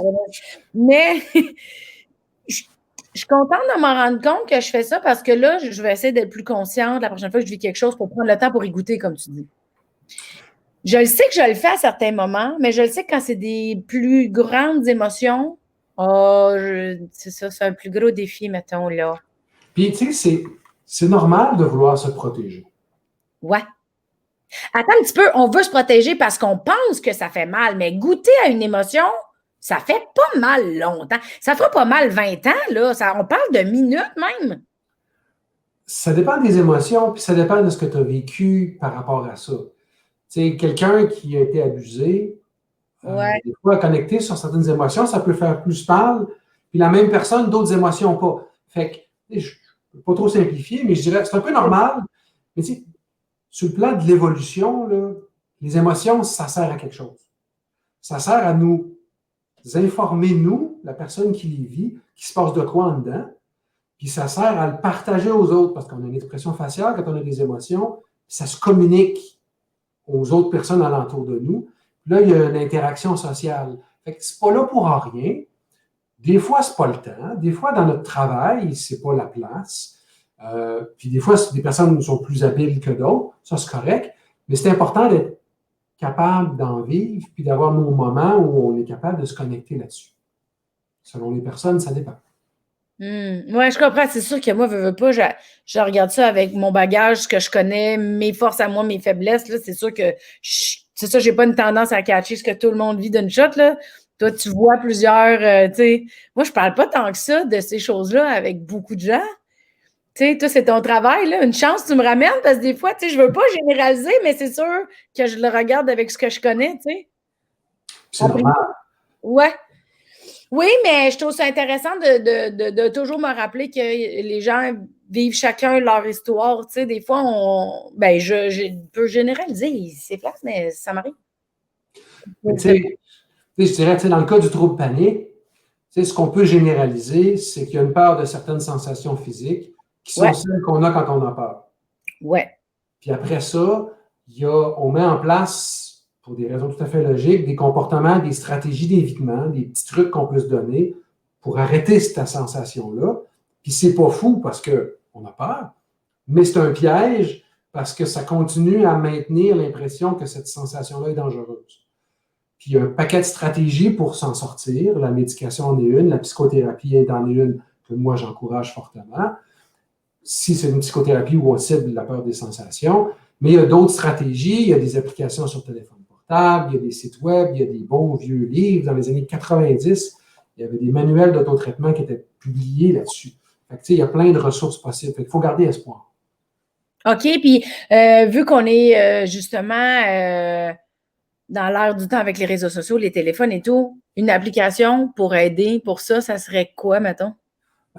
mais Je suis contente de m'en rendre compte que je fais ça parce que là, je vais essayer d'être plus consciente la prochaine fois que je vis quelque chose pour prendre le temps pour y goûter, comme tu dis. Je le sais que je le fais à certains moments, mais je le sais que quand c'est des plus grandes émotions, oh, c'est ça, c'est un plus gros défi, mettons, là.
Puis, tu sais, c'est normal de vouloir se protéger.
Ouais. Attends un petit peu, on veut se protéger parce qu'on pense que ça fait mal, mais goûter à une émotion, ça fait pas mal longtemps. Ça fera pas mal 20 ans, là. On parle de minutes même.
Ça dépend des émotions, puis ça dépend de ce que tu as vécu par rapport à ça. Tu sais, quelqu'un qui a été abusé,
Ouais.
des fois, connecté sur certaines émotions, ça peut faire plus mal, puis la même personne, d'autres émotions pas. Fait que, je ne peux pas trop simplifier, mais je dirais, c'est un peu normal, mais tu sais, sur le plan de l'évolution, là, les émotions, ça sert à quelque chose. Ça sert à nous informer, nous, la personne qui les vit, qui se passe de quoi en dedans, puis ça sert à le partager aux autres, parce qu'on a une expression faciale quand on a des émotions, ça se communique aux autres personnes alentour de nous. Puis là, il y a une interaction sociale. Fait que c'est pas là pour rien. Des fois, c'est pas le temps. Des fois, dans notre travail, c'est pas la place. Puis des fois, des personnes sont plus habiles que d'autres. Ça, c'est correct. Mais c'est important d'être capable d'en vivre, puis d'avoir nos moments où on est capable de se connecter là-dessus. Selon les personnes, ça dépend.
Ouais, je comprends. C'est sûr que moi, veux pas, je regarde ça avec mon bagage, ce que je connais, mes forces à moi, mes faiblesses. Là, c'est sûr que c'est ça, j'ai pas une tendance à catcher ce que tout le monde vit d'une shot. Là. Toi, tu vois plusieurs, tu sais. Moi, je parle pas tant que ça de ces choses-là avec beaucoup de gens. Tu sais, toi, c'est ton travail, là. Une chance, tu me ramènes parce que des fois, tu sais, je veux pas généraliser, mais c'est sûr que je le regarde avec ce que je connais, tu sais.
C'est normal.
Ouais. Oui, mais je trouve ça intéressant de toujours me rappeler que les gens vivent chacun leur histoire. Tu sais, des fois, je peux généraliser, c'est plate, mais ça m'arrive.
Mais tu sais, je dirais, dans le cas du trouble panique, ce qu'on peut généraliser, c'est qu'il y a une part de certaines sensations physiques qui sont
Ouais,
celles qu'on a quand on a peur.
ouais.
Puis après ça, on met en place, pour des raisons tout à fait logiques, des comportements, des stratégies d'évitement, des petits trucs qu'on peut se donner pour arrêter cette sensation-là. Puis c'est pas fou parce qu'on a peur, mais c'est un piège parce que ça continue à maintenir l'impression que cette sensation-là est dangereuse. Puis il y a un paquet de stratégies pour s'en sortir. La médication en est une, la psychothérapie en est une que moi j'encourage fortement. Si c'est une psychothérapie où on cible la peur des sensations, mais il y a d'autres stratégies, il y a des applications sur téléphone portable, il y a des sites web, il y a des bons vieux livres. Dans les années 90, il y avait des manuels d'autotraitement qui étaient publiés là-dessus. Fait que, il y a plein de ressources possibles. Il faut garder espoir.
OK, puis vu qu'on est justement dans l'ère du temps avec les réseaux sociaux, les téléphones et tout, une application pour aider pour ça, ça serait quoi, mettons?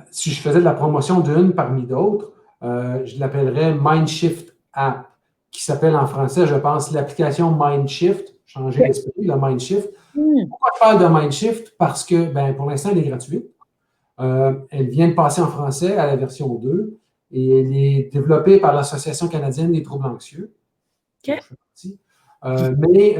Si je faisais de la promotion d'une parmi d'autres, je l'appellerais Mindshift App, qui s'appelle en français, je pense, l'application Mindshift, changer d'esprit, le Mindshift. Pourquoi je parle de Mindshift? Parce que, pour l'instant, elle est gratuite. Elle vient de passer en français à la version 2 et elle est développée par l'Association canadienne des troubles anxieux.
OK.
Mais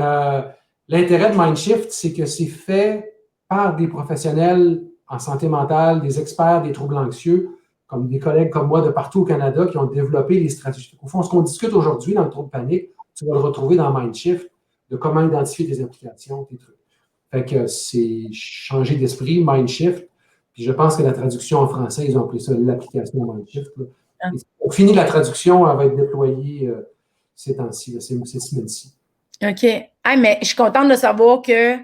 l'intérêt de Mindshift, c'est que c'est fait par des professionnels en santé mentale, des experts des troubles anxieux, comme des collègues comme moi de partout au Canada qui ont développé les stratégies. Au fond, ce qu'on discute aujourd'hui dans le trouble panique, tu vas le retrouver dans Mindshift, de comment identifier tes implications, tes trucs. Fait que c'est changer d'esprit, Mindshift. Puis je pense que la traduction en français, ils ont appelé ça l'application Mindshift. Pour finir, la traduction, elle va être déployée ces temps-ci, ces semaines-ci.
OK. Ah, mais je suis contente de savoir que, tu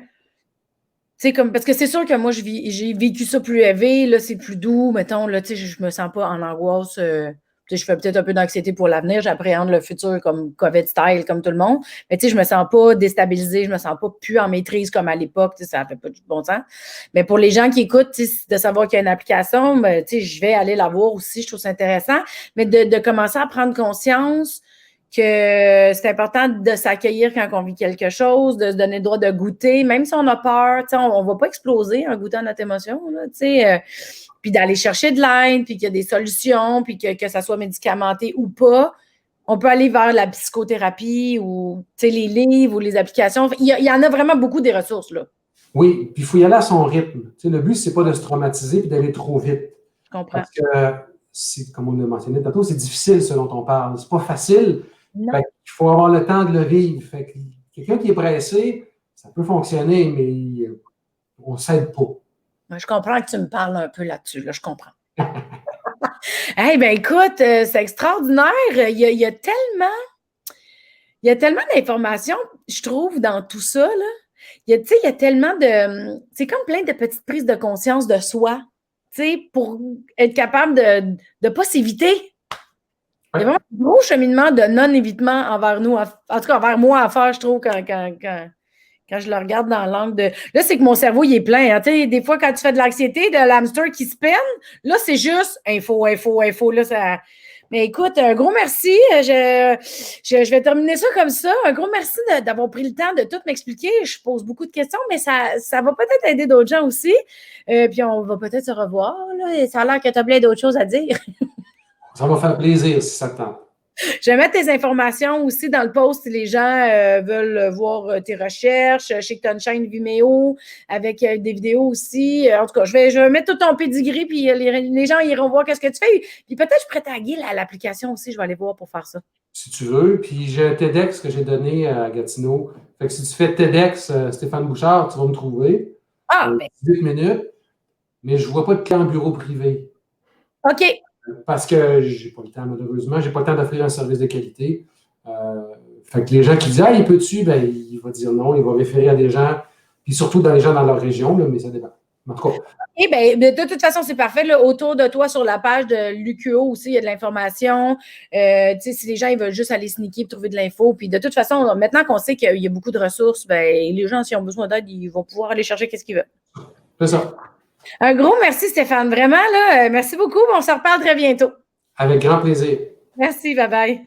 sais, comme, parce que c'est sûr que moi, j'ai vécu ça plus élevé, là, c'est plus doux, mettons, là, tu sais, je me sens pas en angoisse, tu sais, je fais peut-être un peu d'anxiété pour l'avenir, j'appréhende le futur comme COVID-style, comme tout le monde, mais tu sais, je me sens pas déstabilisée, je me sens pas plus en maîtrise comme à l'époque, tu sais, ça fait pas du bon sens. Mais pour les gens qui écoutent, tu sais, de savoir qu'il y a une application, tu sais, je vais aller la voir aussi, je trouve ça intéressant, mais de commencer à prendre conscience que c'est important de s'accueillir quand on vit quelque chose, de se donner le droit de goûter, même si on a peur, on ne va pas exploser en goûtant notre émotion, puis d'aller chercher de l'aide, puis qu'il y a des solutions, puis que ça soit médicamenté ou pas. On peut aller vers la psychothérapie ou les livres ou les applications. Il y en a vraiment beaucoup des ressources, là.
Oui, puis il faut y aller à son rythme. Le but, ce n'est pas de se traumatiser et d'aller trop vite.
Je comprends.
Parce que, comme on l'a mentionné tantôt, c'est difficile ce dont on parle. C'est pas facile.
Non.
Il faut avoir le temps de le vivre. Fait que quelqu'un qui est pressé, ça peut fonctionner, mais on ne s'aide pas.
Je comprends que tu me parles un peu là-dessus. Là, je comprends. Eh bien, écoute, c'est extraordinaire. Il y a tellement d'informations, je trouve, dans tout ça. Là. Il y a tellement de. C'est comme plein de petites prises de conscience de soi, pour être capable de ne pas s'éviter. Il y a vraiment un gros cheminement de non-évitement envers nous, en tout cas envers moi à faire, je trouve, quand je le regarde dans l'angle de. Là, c'est que mon cerveau, il est plein. Hein. Des fois, quand tu fais de l'anxiété, de l'hamster qui se peine, là, c'est juste info, info, info. Là, ça. Mais écoute, un gros merci. Je vais terminer ça comme ça. Un gros merci d'avoir pris le temps de tout m'expliquer. Je pose beaucoup de questions, mais ça va peut-être aider d'autres gens aussi. Puis on va peut-être se revoir. Là. Ça a l'air que tu as plein d'autres choses à dire.
Ça va faire plaisir si ça te tente.
Je vais mettre tes informations aussi dans le post si les gens veulent voir tes recherches. Je sais que tu as une chaîne Vimeo avec des vidéos aussi. En tout cas, je vais mettre tout ton pedigree puis les gens iront voir qu'est-ce que tu fais. Puis peut-être je pourrais taguer l'application aussi. Je vais aller voir pour faire ça.
Si tu veux. Puis j'ai un TEDx que j'ai donné à Gatineau. Fait que si tu fais TEDx Stéphane Bouchard, tu vas me trouver.
Ah, ben.
18 minutes. Mais je ne vois pas de plan bureau privé.
OK.
Parce que j'ai pas le temps, malheureusement. J'ai pas le temps d'offrir un service de qualité. Fait que les gens qui disent « Ah, il peut-tu? » Ben, il va dire non. Il va référer à des gens, puis surtout dans les gens dans leur région, là, mais ça dépend. En tout cas.
Eh bien, de toute façon, c'est parfait. Là, autour de toi, sur la page de l'UQO aussi, il y a de l'information. Si les gens ils veulent juste aller sneaker et trouver de l'info. Puis de toute façon, maintenant qu'on sait qu'il y a beaucoup de ressources, ben, les gens, s'ils ont besoin d'aide, ils vont pouvoir aller chercher ce qu'ils veulent.
C'est ça.
Un gros merci, Stéphane. Vraiment, là, merci beaucoup. On se reparle très bientôt.
Avec grand plaisir.
Merci. Bye-bye.